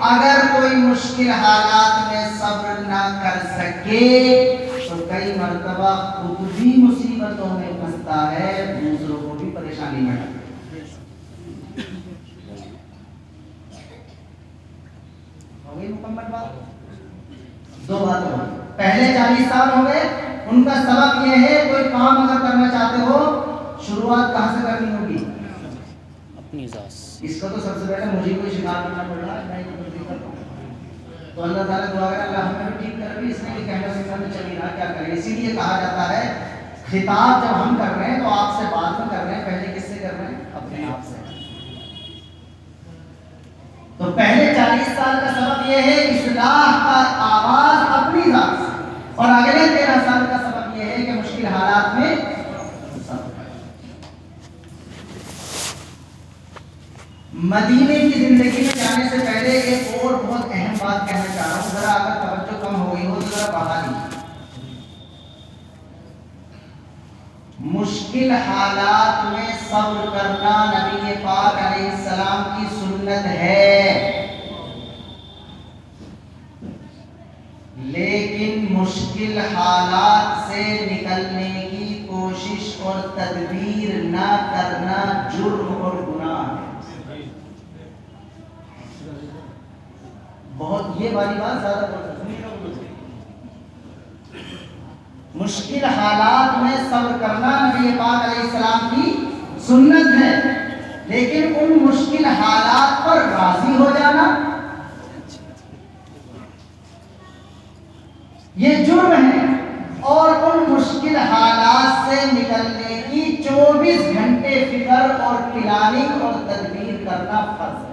اگر کوئی مشکل حالات میں صبر نہ کر سکے تو کئی مرتبہ خود بھی مصیبتوں میں پھنستا ہے، دوسروں کو بھی پریشانی میں ڈالتا ہے۔ ہو گئی مکمل بات؟ 2 باتیں ہو، پہلے 40 سال ہو گئے، ان کا سبب یہ ہے کوئی کام اگر کرنا چاہتے ہو شروعات کہاں سے کرنی ہوگی؟ اپنی ذات۔ اس کا تو سب سے پہلے مجھے کوئی شکار کرنا پڑ رہا ہے، میں یہ غلطی کرتا ہوں، تو اللہ تعالیٰ دعا کرے اللہ ہمیں بھی ٹھیک کر بھی، اس لیے کہ کہنا سننا میں چلی رہا کیا کریں، اسی لیے کہا جاتا ہے خطاب جب ہم کر رہے ہیں تو آپ سے بعد میں کر رہے ہیں، پہلے کس سے کر رہے ہیں؟ اپنے آپ سے۔ تو پہلے 40 سال کا سبب یہ ہے اصلاح کا آغاز اپنی ذات سے، اور اگلے 13 سال کا سبب یہ ہے کہ مشکل حالات میں مدینے کی زندگی میں جانے سے پہلے ایک اور بہت اہم بات کہنا چاہ رہا ہوں، ذرا اگر توجہ کم ہو گئی ہو تو ذرا بڑھا لیجیے۔ مشکل حالات میں صبر کرنا نبی پاک علیہ السلام کی سنت ہے، لیکن مشکل حالات سے نکلنے کی کوشش اور تدبیر نہ کرنا جرم اور گناہ ہے۔ بہت یہ والی بات زیادہ مشکل حالات میں صبر کرنا نبی پاک علیہ السلام کی سنت ہے، لیکن ان مشکل حالات پر راضی ہو جانا یہ جرم ہے، اور ان مشکل حالات سے نکلنے کی 24 گھنٹے فکر اور پلاننگ اور تدبیر کرنا فرض ہے۔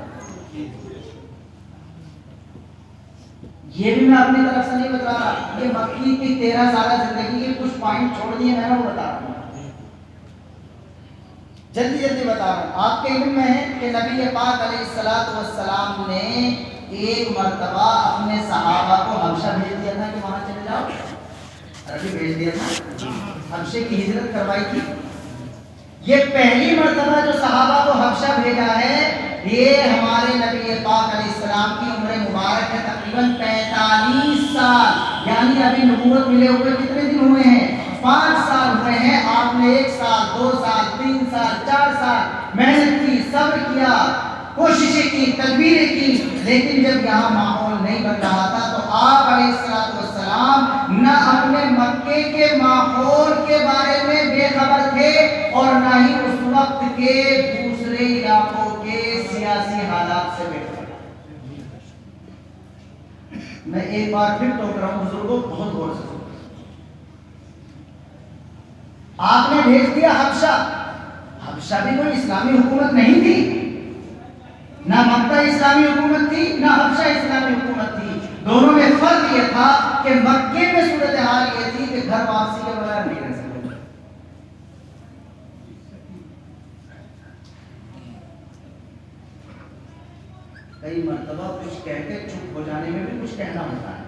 یہ بھی میں اپنی طرف سے نہیں بتا رہا، یہ مکی کی 13 سالہ زندگی کے کچھ پوائنٹ چھوڑ دیے میں نے وہ بتا رہا ہوں، جلدی جلدی بتا رہا ہوں۔ آپ کے علم میں ہے کہ نبی پاک علیہ السلام نے ایک مرتبہ اپنے صحابہ کو حبشہ بھیج دیا تھا کہ وہاں چلے جاؤ، عربی بھیج دیا تھا، حبشے کی ہجرت کروائی تھی۔ یہ پہلی مرتبہ جو صحابہ کو حبشہ بھیجا ہے، یہ ہمارے نبی پاک علیہ السلام کی عمر مبارک ہے تقریباً 45 سال، یعنی ابھی نبوت ملے ہوئے کتنے دن ہوئے ہیں؟ 5 سال ہوئے ہیں۔ آپ نے 1 سال 2 سال 3 سال 4 سال محنت کی، صبر کیا، کوششیں کی، تدبیریں کی، لیکن جب یہاں ماحول نہیں بن رہا تھا تو آپ علیہ السلام نہ اپنے مکے کے ماحول کے بارے میں بے خبر تھے اور نہ ہی اس وقت کے دوسرے علاقوں کے سیاسی حالات سے بے خبر۔ میں ایک بار پھر ٹوک رہا ہوں بزرگوں، بہت غور سے سنو۔ آپ نے بھیج دیا حبشہ، حبشہ بھی کوئی اسلامی حکومت نہیں تھی، نہ مکہ اسلامی حکومت تھی نہ حبشہ اسلامی حکومت تھی، دونوں میں فرق یہ تھا کہ مکے میں صورتحال یہ تھی کہ گھر واپسی کے بغیر نہیں رہ سکتے۔ کئی مرتبہ کچھ کہہ کے چپ ہو جانے میں بھی کچھ کہنا ہوتا ہے۔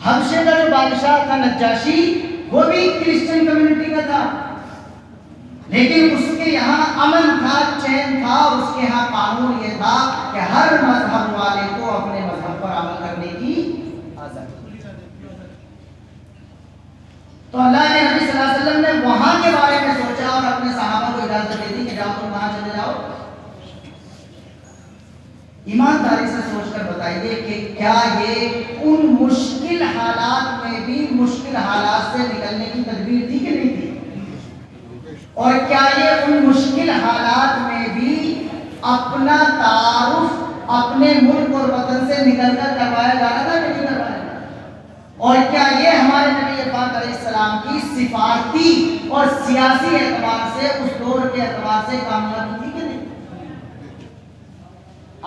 حبشے کا جو بادشاہ تھا نجاشی، وہ بھی کرسچن کمیونٹی کا تھا، لیکن اس کے یہاں امن تھا، چین تھا، اور اس کے یہاں قانون یہ تھا کہ ہر مذہب والے کو اپنے مذہب پر عمل کرنے کی آزادی۔ تو اللہ کے نبی صلی اللہ علیہ وسلم نے وہاں کے بارے میں سوچا اور اپنے صحابہ کو اجازت دے دی کہ جاؤ تم وہاں چلے جاؤ۔ ایمانداری سے سوچ کر بتائیے کہ کیا یہ ان مشکل حالات میں بھی مشکل حالات سے نکلنے کی تدبیر تھی کہ نہیں تھی؟ اور کیا یہ ان مشکل حالات میں بھی اپنا تعارف اپنے ملک اور وطن سے نکل کر کروایا جا رہا تھا کہ نہیں کروایا جا رہا؟ اور کیا یہ ہمارے نبی پاک علیہ السلام کی سفارتی اور سیاسی اعتبار سے اس دور کے اعتبار سے کامیابی تھی کہ نہیں؟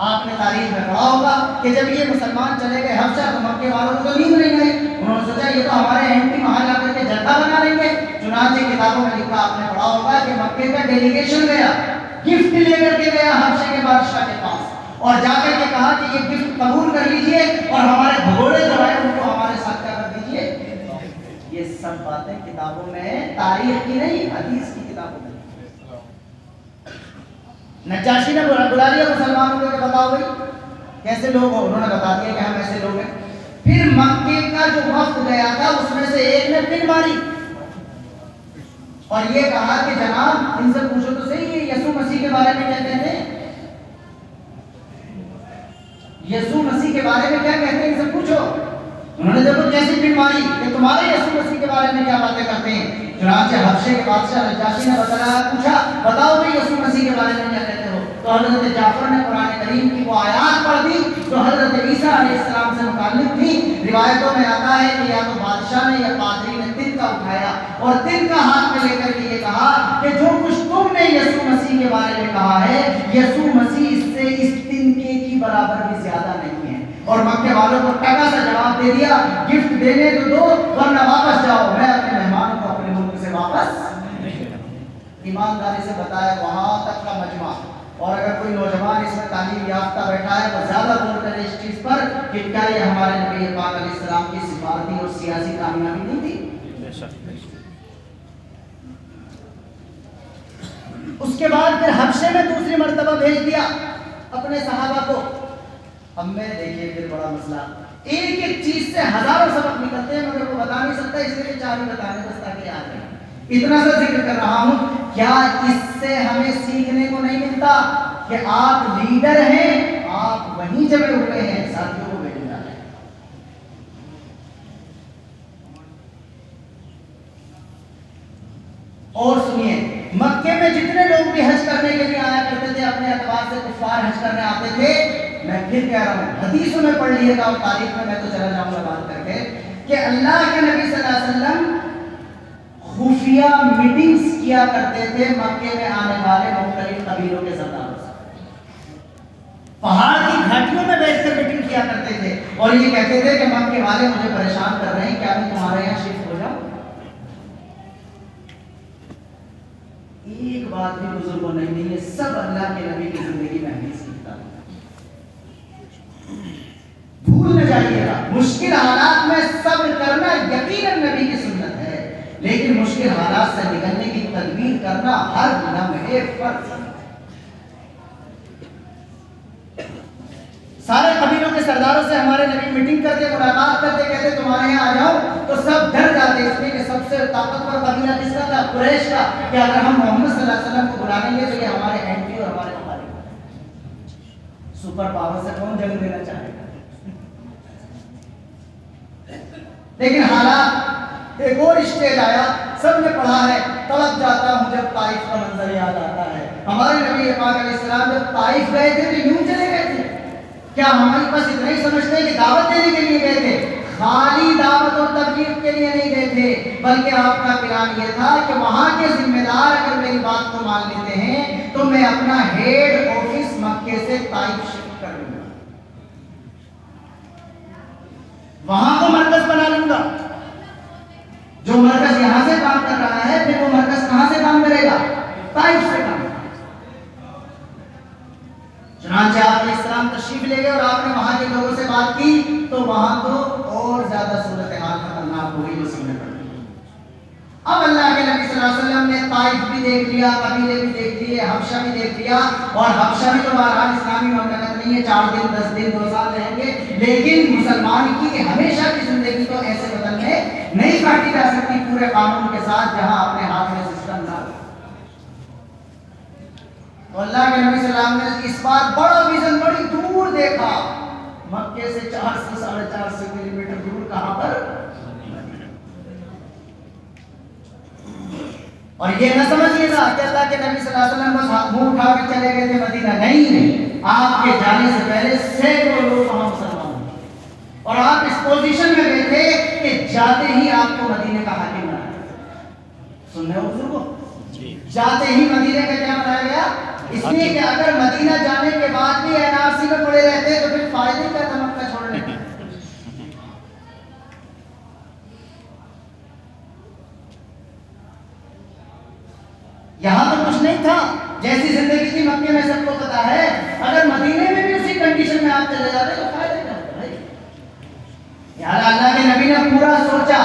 آپ نے تاریخ میں پڑھا ہوگا کہ جب یہ مسلمان چلے گئے حبشہ تو مکے والوں کو تو نیند نہیں آئی، انہوں نے سوچا یہ تو ہمارے اینٹی وہاں جا کر کے جگہ بنا لیں گے۔ چنانچہ کتابوں میں لکھا آپ نے پڑھا ہوگا کہ مکے کا ڈیلیگیشن گیا، گفٹ لے کر کے گیا حبشے کے بادشاہ کے پاس اور جا کر کے کہا کہ یہ گفٹ قبول کر لیجئے اور ہمارے بھگوڑے جو ہیں ان کو ہمارے ساتھ کیا کر دیجئے۔ یہ سب باتیں کتابوں میں، تاریخ کی نہیں حدیث کی کتابوں میں۔ نجاشی نے بلا لیا مسلمانوں کو کہ بتاؤ بھائی کیسے لوگ ہو، انہوں نے بتا دیا کہ ہم ایسے لوگ ہیں۔ پھر مکے کا جو وفد گیا تھا اس میں سے ایک نے پن ماری اور یہ کہا کہ جناب ان سے پوچھو تو صحیح ہے یسوع مسیح کے بارے میں کیا کہتے ہیں، یسوع مسیح کے بارے میں کیا کہتے ہیں، ان سے پوچھو۔ انہوں نے دیکھو کیسی پن ماری کہ تمہارے یسوع مسیح کے بارے میں کیا باتیں کرتے ہیں۔ چنانچہ حبشے کے بادشاہ نجاشی نے پوچھا بتاؤ بھائی یسوع مسیح کے بارے میں کیا کہتے ہو؟ تو حضرت جعفر نے قرآن کریم کی وہ آیات پڑھ دی جو حضرت عیسیٰ علیہ السلام سے متعلق تھی۔ روایتوں میں آتا ہے کہ یا تو بادشاہ نے یا پادری نے تن کا اٹھایا اور تن کا ہاتھ میں لے کر کے یہ کہا کہ جو کچھ تم نے یسوع مسیح کے بارے میں کہا ہے یسوع مسیح اس سے اس تنکے کی برابر بھی زیادہ نہیں ہے۔ اور مکے والوں کو ٹکا سا جواب دے دیا گفٹ دینے تو دو ورنہ واپس جاؤ، میں اپنے مہمانوں کو اپنے ملک سے واپس نہیں کروں۔ ایمانداری سے بتایا وہاں تک کا مجمع، اور اگر کوئی نوجوان اس میں تعلیم یافتہ بیٹھا ہے تو زیادہ غور کرے اس چیز پر کہ کیا یہ ہمارے نبی پاک علیہ السلام کی سفارتی اور سیاسی کامیابی نہیں تھی؟ اس کے بعد پھر حبشے میں دوسری مرتبہ بھیج دیا اپنے صحابہ کو۔ اب میں دیکھیے پھر بڑا مسئلہ، ایک ایک چیز سے ہزاروں سبق نکلتے ہیں مگر وہ بتا نہیں سکتا، اس لیے 4 ہی بتانے بس تاکہ یاد رہے۔ اتنا سا ذکر کر رہا ہوں، کیا اس سے ہمیں سیکھنے کو نہیں ملتا کہ آپ لیڈر ہیں، آپ وہیں جمے ہوئے ہیں، ساتھیوں کو بھیج ڈالیں۔ اور سنیے مکے میں جتنے لوگ بھی حج کرنے کے لیے آیا کرتے تھے اپنے اعتبار سے کفار حج کرنے آتے تھے، میں پھر کہہ رہا ہوں حدیثوں میں پڑھ لیے گا اور تاریخ میں تو چلا جاؤں گا بات کر کے کہ اللہ کے نبی صلی اللہ علیہ وسلم خفیہ میٹنگز کیا کرتے تھے مکے میں آنے والے مختلف قبیلوں کے سرداروں سے۔ پہاڑ کی گھاٹیوں میں بیٹھ کر میٹنگ کیا کرتے تھے اور یہ کہتے تھے کہ مکے والے مجھے پریشان کر رہے ہیں، کیا میں تمہارے یہاں شفٹ ہو جاؤں؟ ایک بات بھی بزرگوں نے نہیں، یہ سب اللہ کے نبی کی زندگی میں حدیث لکھتا ہے۔ بھول نہ جائیے گا، مشکل حالات میں صبر کرنا یقیناً نبی کی سنت ہے، لیکن مشکل حالات سے نکلنے کی تدبیر کرنا ہر لمحے فرض ہے۔ سارے قبیلوں کے سرداروں سے ہمارے نبی میٹنگ کرتے، ملاقات کرتے، کہتے تمہارے یہاں آ جاؤ، تو سب ڈر جاتے، اس لیے کہ سب سے طاقتور قبیلہ کس کا تھا؟ قریش کا، کہ اگر ہم محمد صلی اللہ علیہ وسلم کو بلا لیں گے تو یہ ہمارے اینٹی اور ہمارے مخالف، سپر پاور سے کون جنگ دینا چاہے گا؟ لیکن حالات ایک اور اسٹیج آیا، سب نے پڑھا ہے، تڑپ جاتا ہوں جب طائف کا منظر یاد آتا ہے۔ ہمارے نبی پاک علیہ السلام جب طائف گئے تھے تو یوں چلے گئے تھے؟ کیا ہماری پاس اتنا ہی سمجھتے ہیں کہ دعوت دینے کے لیے گئے تھے؟ خالی دعوت اور تبلیغ کے لیے نہیں گئے تھے، بلکہ آپ کا پلان یہ تھا کہ وہاں کے ذمہ دار اگر میری بات کو مان لیتے ہیں تو میں اپنا ہیڈ آفس مکے سے طائف شفٹ کر لوں گا، وہاں کو مرکز بنا لوں گا۔ جو مرکز یہاں سے کام کر رہا ہے پھر وہ مرکز کہاں سے کام کرے گا؟ طائف سے کام کرے گا۔ چنانچہ آپ علیہ السلام تشریف لے گئے اور آپ نے وہاں کے لوگوں سے بات کی تو وہاں تو اور زیادہ صورتحال خطرناک ہو گئی، مصیبتیں پڑ گئی۔ اب اللہ کے نبی صلی اللہ علیہ وسلم نے طائف بھی دیکھ لیا، قبیلے بھی دیکھ لیے، حبشہ بھی دیکھ لیا، اور حبشہ بھی تو بہرحال اسلامی مملکت نہیں ہے، 4 دن 10 دن 2 سال رہیں گے، لیکن مسلمان کی ہمیشہ کی زندگی تو ایسے وطن میں نہیں کاٹی جا سکتی پورے قانون کے ساتھ جہاں اپنے ہاتھ میں سسٹم نہ ہو۔ تو اللہ کے نبی صلی اللہ علیہ وسلم نے اس بار بڑا ویژن، بڑی دور دیکھا، مکے سے 400 سے 450 کلومیٹر دور کہاں پر، اور یہ نہ سمجھیے گا کہ اللہ کے نبی صلی اللہ علیہ وسلم بس منہ اٹھا کے چلے گئے تھے مدینہ، نہیں، آپ کے جانے سے پہلے سینکڑوں لوگ وہاں مسلمان ہوئے اور آپ اس پوزیشن میں گئے تھے کہ جاتے ہی آپ کو مدینے کا حاکم بنایا۔ سن رہے ہو بزرگوں؟ جاتے ہی مدینے کا کیا بنایا گیا؟ اس لیے کہ اگر مدینہ جانے کے بعد بھی این آر سی میں پڑے رہتے تو پھر فائدے کا تھا مکہ چھوڑنے کا۔ یہاں تو کچھ نہیں تھا، جیسی زندگی تھی مکے میں سب کو پتا ہے، اگر مدینے میں بھی اسی کنڈیشن میں آپ چلے جاتے تو فائدے کا ہوتا ہے۔ یہاں اللہ کے نبی نے پورا سوچا،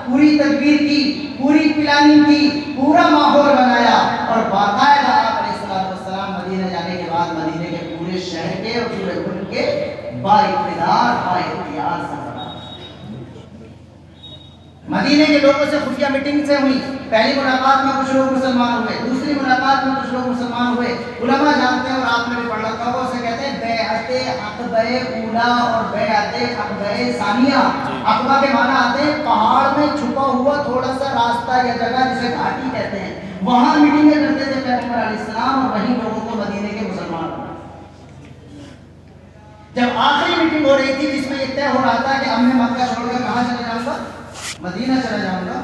پوری تدبیر کی، پوری پلاننگ کی، پورا ماحول بنایا، اور باقاعدہ آپ علیہ السلام مدینہ جانے کے بعد مدینے کے پورے شہر کے اور پورے ملک کے با اقتدار با اختیار سربراہ۔ مدینے کے لوگوں سے خفیہ میٹنگ سے ہوئی، پہلی ملاقات میں کچھ لوگ مسلمان ہوئے، دوسری ملاقات میں کچھ لوگ مسلمان ہوئے۔ علماء جانتے ہیں اور آپ نے بھی پڑھا تھا، وہ اسے کہتے ہیں بیعت عقبہ اولا اور بیعت عقبہ ثانیہ۔ عقبہ کے معنی آتے ہیں پہاڑ میں چھپا ہوا تھوڑا سا راستہ یا جگہ جسے گھاٹی کہتے ہیں، وہاں میٹنگیں کرتے تھے پیغمبر علیہ السلام، اور وہیں لوگوں کو مدینے کے مسلمان بنا۔ جب آخری میٹنگ ہو رہی تھی جس میں یہ طے ہو رہا تھا کہ اب میں مکہ چھوڑ کر کہاں چلا جاؤں گا؟ مدینہ چلا جاؤں گا،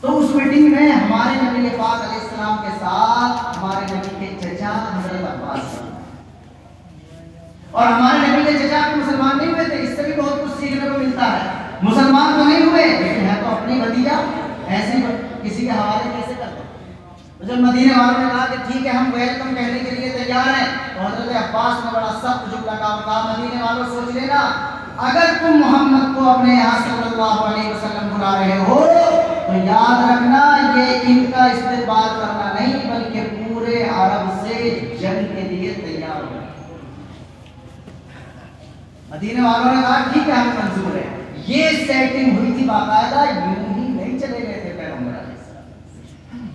تو اس میٹنگ میں ہمارے نبی پاک علیہ السلام کے ساتھ ہمارے نبی کے چچا حضرت عباس، اور ہمارے نبی کے چچا بھی مسلمان نہیں ہوئے تھے، اس سے بھی بہت کچھ سیکھنے کو ملتا ہے۔ مسلمان تو نہیں ہوئے لیکن ہے تو اپنی بھتیجا، ایسے کسی کے حوالے کیسے کرتے؟ جب مدینے والوں نے کہا کہ ٹھیک ہے ہم ویلکم کہنے کے لیے تیار ہیں، تو حضرت عباس نے بڑا سخت جملہ کہا، مدینے والوں سوچ لینا، اگر تم محمد کو اپنے یہاں صلی اللہ علیہ وسلم بلا رہے ہو تو یاد رکھنا یہ ان کا استقبال کرنا نہیں بلکہ پورے عرب سے جنگ کے لیے تیار ہو۔ مدینے والوں نے کہا ٹھیک ہے ہم منظور ہیں۔ یہ سیٹنگ ہوئی تھی باقاعدہ، یوں ہی نہیں چلے گئے تھے پیغمبر علیہ السلام۔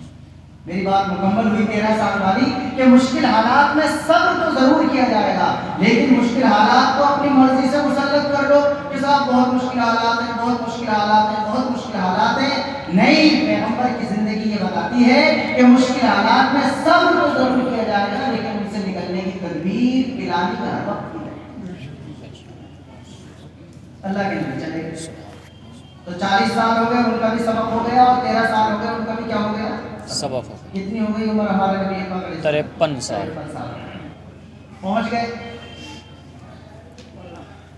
میری بات مکمل ہوئی 13 سال والی کہ مشکل حالات میں صبر تو ضرور کیا جائے گا، لیکن مشکل حالات کو اپنی مرضی سے مسلط کر لو کہ صاحب بہت مشکل حالات ہیں، بہت مشکل حالات ہیں، بہت مشکل حالات ہیں، نہیں۔ پیغمبر کی زندگی یہ بتاتی ہے کہ مشکل حالات میں صبر تو ضرور کیا جائے گا، لیکن ان سے نکلنے کی تدبیر پلانی کا ہر وقت کی جائے گی۔ اللہ کے لیے چلے گئے تو 40 سال ہو گئے، ان کا بھی سبق ہو گیا، اور 13 سال ہو گئے، ان کا بھی کیا ہو گیا؟ سبق۔ کتنی ہو گئی عمر ہمارے نبی پاک علیہ السلام؟ 53 سال۔ پہنچ گئے.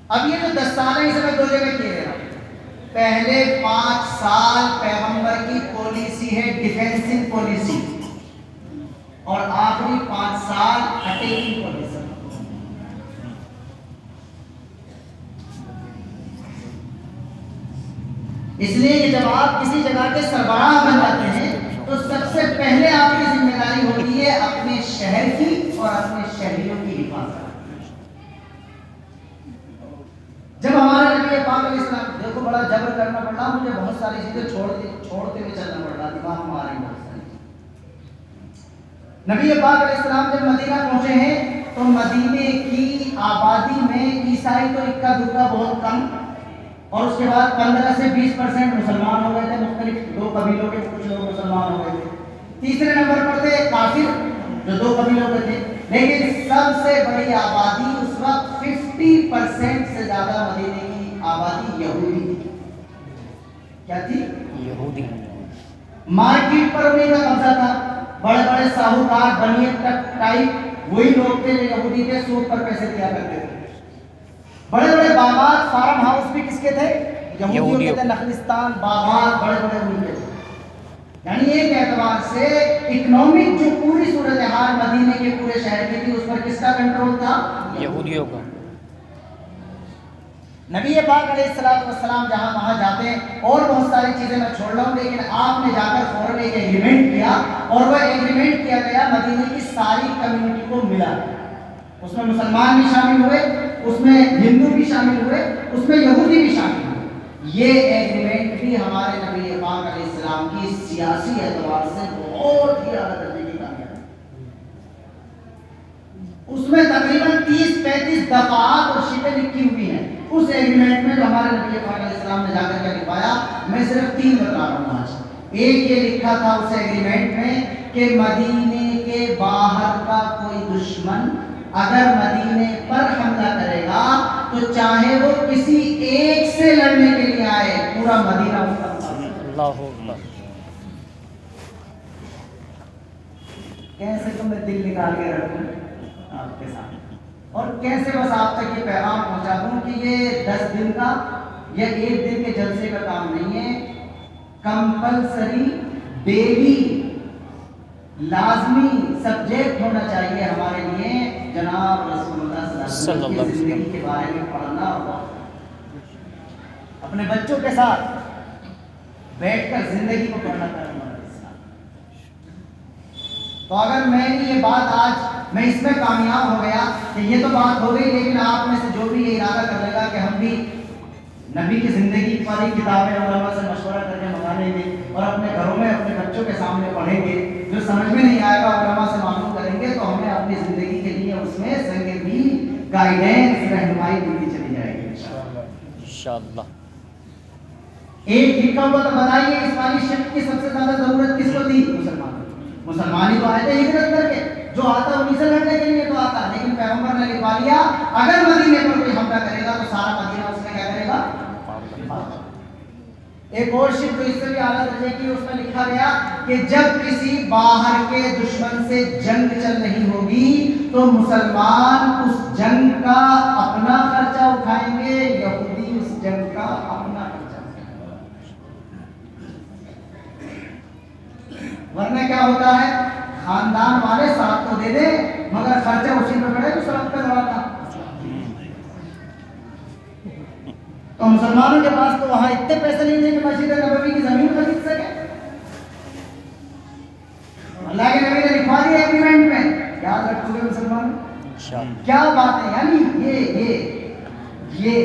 اب یہ جو 10 سال ہیں اسے میں 2 جگہ کیے رہا ہوں. پہلے 5 سال پیغمبر کی پالیسی ہے ڈیفینسو پالیسی, اور آخری 5 سال اٹیکنگ پالیسی. اس لیے کہ جب آپ کسی جگہ کے سربراہ بن جاتے ہیں تو سب سے پہلے آپ کی ذمہ داری ہوتی ہے اپنے شہر کی اور اپنے شہریوں کی حفاظت. جب ہمارے نبی پاک علیہ السلام, دیکھو بڑا جبر کرنا پڑ رہا, مجھے بہت ساری چیزیں چھوڑتے ہوئے چلنا پڑ رہا, دماغ میں آ رہی بہت ساری. نبی پاک علیہ السلام جب مدینہ پہنچے ہیں تو مدینے کی آبادی میں عیسائی تو اکا دکا بہت کم, اور اس کے بعد 15 سے 20% مسلمان ہو گئے تھے. مختلف 2 قبیلوں کے کچھ لوگ مسلمان ہو گئے تھے. تیسرے نمبر پر تھے کافر جو 2 قبیلوں کے تھے. لیکن سب سے بڑی آبادی اس وقت 50% سے زیادہ مدینے کی آبادی یہودی تھی. کیا تھی؟ یہودی. مارکیٹ پر انہیں کا قبضہ تھا. بڑے بڑے ساہوکار بنیے ٹائپ وہی لوگ تھے جو یہودی تھے, سود پر پیسے دیا کرتے تھے. بڑے بڑے باغات فارم ہاؤس بھی کس کے تھے؟ یہودیوں کے تھے. نخلستان باغات بڑے بڑے ان کے تھے. یعنی ایک اعتبار سے اکنامک جو پوری صورتحال مدینے کے پورے شہر کی تھی اس پر کس کا کنٹرول تھا؟ یہودیوں کا. نبی پاک علیہ السلام جہاں وہاں جاتے ہیں, اور بہت ساری چیزیں میں چھوڑ رہا ہوں, لیکن آپ نے جا کر فوراً ایک ایگریمنٹ کیا, اور وہ ایگریمنٹ کیا گیا مدینے کی ساری کمیونٹی کو ملا. اس میں مسلمان بھی شامل ہوئے, اس میں ہندو بھی شامل ہوئے, اس میں یہودی بھی شامل ہوئے. یہ ایگریمنٹ بھی ہمارے نبی پاک علیہ السلام کی سیاسی اعتبار سے بہت ہی اعلیٰ درجے کی کامیابی. اس میں تقریباً 30-35 دفعات اور شیٹیں لکھی ہوئی ہیں اس ایگریمنٹ میں جو ہمارے نبی پاک علیہ السلام نے جا کر کے لکھوایا. میں صرف 3 بتا رہا ہوں آج. ایک یہ لکھا تھا اس ایگریمنٹ میں کہ مدینے کے باہر کا کوئی دشمن اگر مدینے پر حملہ کرے گا تو چاہے وہ کسی ایک سے لڑنے کے لیے آئے, پورا مدینہ اس کا. اللہ اکبر. کیسے تو میں دل نکال کے رکھوں آپ کے سامنے, اور کیسے بس آپ تک یہ پیغام پہنچا دوں کہ یہ 10 دن کا یا 1 دن کے جلسے کا کام نہیں ہے. کمپلسری ڈیلی لازمی سبجیکٹ ہونا چاہیے ہمارے لیے جناب رسول اللہ صلی اللہ علیہ وسلم کی زندگی کے بارے میں پڑھنا. اور اپنے بچوں کے ساتھ بیٹھ کر زندگی کو پڑھنا کرنا. تو اگر میں نے یہ بات آج میں اس میں کامیاب ہو گیا کہ یہ تو بات ہو گئی, لیکن آپ میں سے جو بھی یہ ارادہ کر لے گا کہ ہم بھی نبی کی زندگی پر ہی کتابیں علماء سے مشورہ کر کے منگا لیں گے اور اپنے گھروں میں اپنے بچوں کے سامنے پڑھیں گے, جو سمجھ میں نہیں آئے گا علماء سے معلوم کریں گے, تو ہمیں اپنی زندگی کے لیے اس میں سنگ بھی گائیڈنس رہنمائی ملتی چلی جائے گی انشاءاللہ. ایک لکھا ہوا تو بتائیے اسلامی شرک کی سب سے زیادہ ضرورت کس کو تھی؟ مسلمان ہی تو آئے تھے ہجرت کر کے. جو آتا انہیں سے لڑنے کے لیے تو آتا, لیکن پیغمبر نے لکھوا لیا اگر مدینے پر کوئی حملہ کرے گا تو سارا مدینہ اس میں کیا کرے گا؟ ایک اور شرک جو اس سے بھی اعلیٰ درجے کی, اس میں لکھا گیا کہ جب کسی باہر کے دشمن سے جنگ چل رہی ہوگی تو مسلمان اس جنگ کا اپنا خرچہ اٹھائیں گے, یہودی اس جنگ کا اپنا خرچہ اٹھائیں گے. ورنہ کیا ہوتا ہے, خاندان والے ساتھ تو دے دیں مگر خرچہ اسی پہ پڑے تو سڑک پہ لڑاتا. تو مسلمانوں کے پاس تو وہاں اتنے پیسے نہیں تھے کہ مسجد نبوی کی زمین خرید سکے. اللہ کے نبی نے لکھوا دیا ایگریمنٹ میں, یاد رکھو گے مسلمان کیا بات ہے. یعنی یہ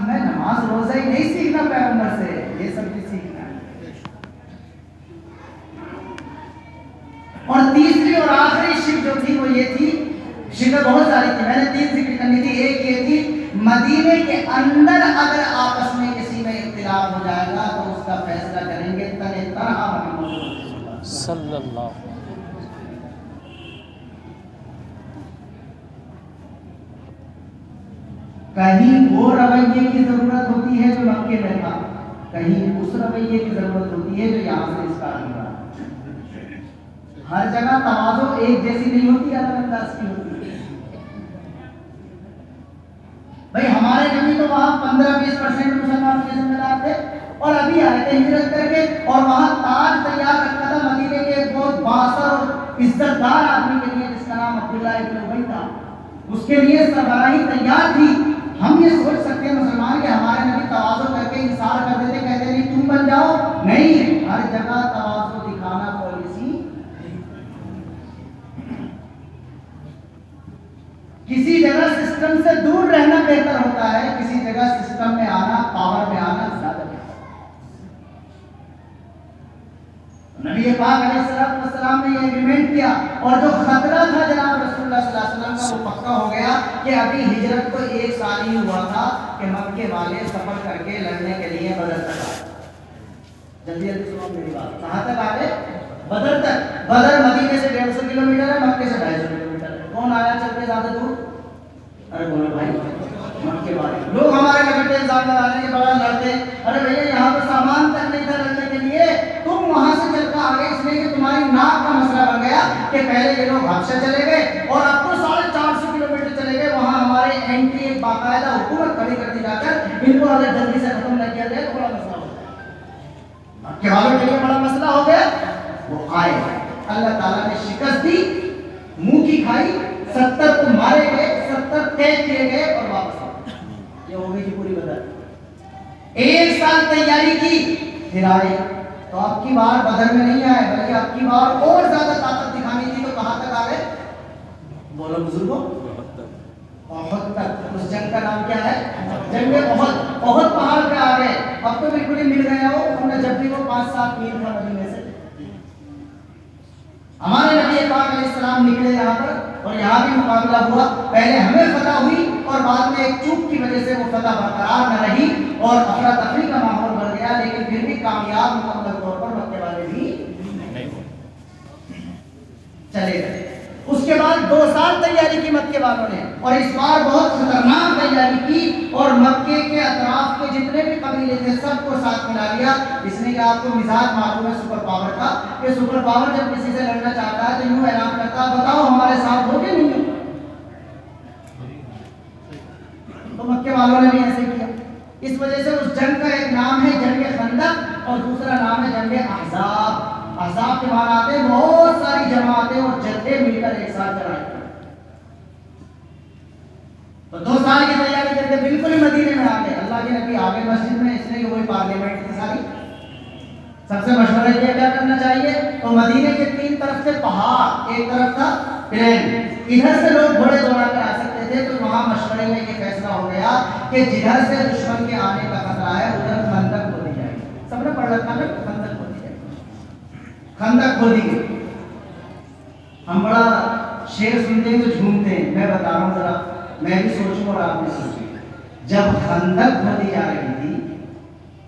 میں نماز روزہ ہی نہیں سیکھنا پیغمبر سے, یہ سب بھی سیکھنا ہے. اور تیسری اور آخری شرک جو تھی وہ یہ تھی, شرک بہت ساری تھی, میں نے 3 ذکر کرنی تھی. ایک یہ تھی مدینے کے اندر اگر آپس میں کسی میں اختلاف ہو جائے گا تو اس کا فیصلہ کریں گے تنہا محمد صلی اللہ. کہیں وہ رویے کی ضرورت ہوتی ہے جو مکے میں تھا, کہیں اس رویے کی ضرورت ہوتی ہے جو یہاں سے اسٹارٹ ہو رہا ہے. ہر جگہ تواضع ایک جیسی نہیں ہوتی, الگ انداز کی ہوتی ہے. نبی تو وہاں 15-20% مسلمانوں کے ذمہ دار تھے، اور ابھی آئے تھے ہجرت کر کے، اور وہاں تاج تیار رکھا تھا مدینے کے ایک بہت بااثر اور عزت دار آدمی کے لیے جس کا نام عبداللہ ابن ابی تھا، اس کے لیے سربراہی تیار تھی۔ ہم یہ سوچ سکتے ہیں مسلمان کہ ہمارے نبی تواضع کر کے انصار کر دیتے، کہتے نہیں تم بن جاؤ، نہیں، ہر جگہ تواضع دکھانا پالیسی، کسی جگہ سسٹم سے دور رہنا بہتر ہوتا ہے، کسی جگہ سسٹم میں آنا، پاور میں آنا زیادہ بہتر۔ نبی پاک علیہ السلام نے یہ ایگریمنٹ کیا، اور جو خطرہ تھا جناب رسول اللہ صلی اللہ علیہ وسلم کا وہ پکا ہو گیا کہ ابھی ہجرت کو 1 سال ہی ہوا تھا کہ مکے والے سفر کر کے لڑنے کے لیے بدر تک آئے۔ جلدی جلدی سنو میری بات، کہاں تک آ گئے؟ بدر تک۔ بدر مدینے سے 150 کلومیٹر ہے، مکے سے 250 کلومیٹر ہے۔ کون آیا چل کے زیادہ دور؟ ارے بولو بھائی، مکے والے لوگ ہمارے کمیٹے الزام لگانے کے بعد لڑتے، ارے بھیا یہاں تو سامان تک نہیں تھا لڑنے کے لیے، تم وہاں سے چل کر آگے، اس لیے کہ تمہاری ناک کا مسئلہ بن گیا کہ پہلے یہ لوگ حبشہ چلے گئے اور اب تو 450 کلومیٹر چلے گئے، وہاں ہمارے اینٹی ایک باقاعدہ حکومت کھڑی کر دی جا کر، ان کو اگر جلدی سے ختم نہ کیا جائے تو بڑا مسئلہ ہو گیا۔ مکے والوں کے لیے بڑا مسئلہ ہو گیا، وہ آئے، اللہ تعالیٰ نے شکست دی، منہ کی کھائی، 70 کو مارے گئے، 70 قید کیے گئے اور واپس آئے۔ یہ ہو گئی جی پوری بدر۔ 1 سال تیاری کی، پھر آئے تو اب کی بار بدر میں نہیں آئے بلکہ اب کی بار اور زیادہ طاقت دکھانی تھی، تو کہاں تک آ گئے؟ بولو بزرگوں، احد تک۔ اس جنگ کا نام کیا ہے؟ جنگ احد۔ احد پہاڑ پہ آ گئے، اب تو بالکل ہی مل گئے ہو، ہم نے جب بھی وہ 5-7 میل تھا مدینے سے۔ ہمارے نبی پاک علیہ السلام نکلے یہاں پر، اور یہاں بھی مقابلہ ہوا، پہلے ہمیں فتح ہوئی اور بعد میں ایک چوک کی وجہ سے وہ فتح برقرار نہ رہی اور افراتفری کا ماحول بڑھ گیا، لیکن پھر بھی کامیاب مکمل طور پر مکے والے بھی چلے گئے۔ اس کے بعد 2 سال تیاری کی مکے والوں نے، اور اس بار بہت خطرناک تیاری کی، اور مکے کے اطراف کے جتنے بھی قبیلے تھے سب کو ساتھ ملا لیا، اس لیے کہ آپ کو مزاج معلوم ہے سپر پاور کا، کہ سپر پاور جب کسی سے لڑنا چاہتا ہے تو یوں اعلان کرتا ہے بتاؤ ہمارے ساتھ ہو کہ نہیں ہو؟ تو مکے والوں نے بھی ایسے کیا۔ اس وجہ سے اس جنگ کا ایک نام ہے جنگ خندق اور دوسرا نام ہے جنگ احزاب۔ احزاب کے معنی آتے ہیں بہت ساری جماعتیں اور جتھے مل کر ایک ساتھ چڑھائی۔ تو 2 سال کی تیاری کر کے بالکل ہی مدینے میں آ گئے، اللہ کے نبی آ گئے مسجد میں، اس لیے کہ وہی پارلیمنٹ تھی ساری۔ سب سے مشورہ یہ کیا کرنا چاہیے؟ تو مدینے کے 3 طرف سے پہاڑ، ایک طرف تھا پلین، ادھر سے لوگ گھوڑے دوڑا کر آ سکتے تھے، تو وہاں مشورے میں یہ فیصلہ ہو گیا کہ جدھر سے دشمن کے آنے کا خطرہ ہے ادھر خندق کھودی جائے گی۔ سب نے پڑھ رکھا ہے خندق کھودی جائے گی، خندق کھودی گئی۔ ہم بڑا شعر سنتے ہیں تو جھومتے ہیں، میں بتا رہا ہوں ذرا، میں بھی سوچوں اور آپ بھی سوچیں۔ جب خندق کھودی جا رہی تھی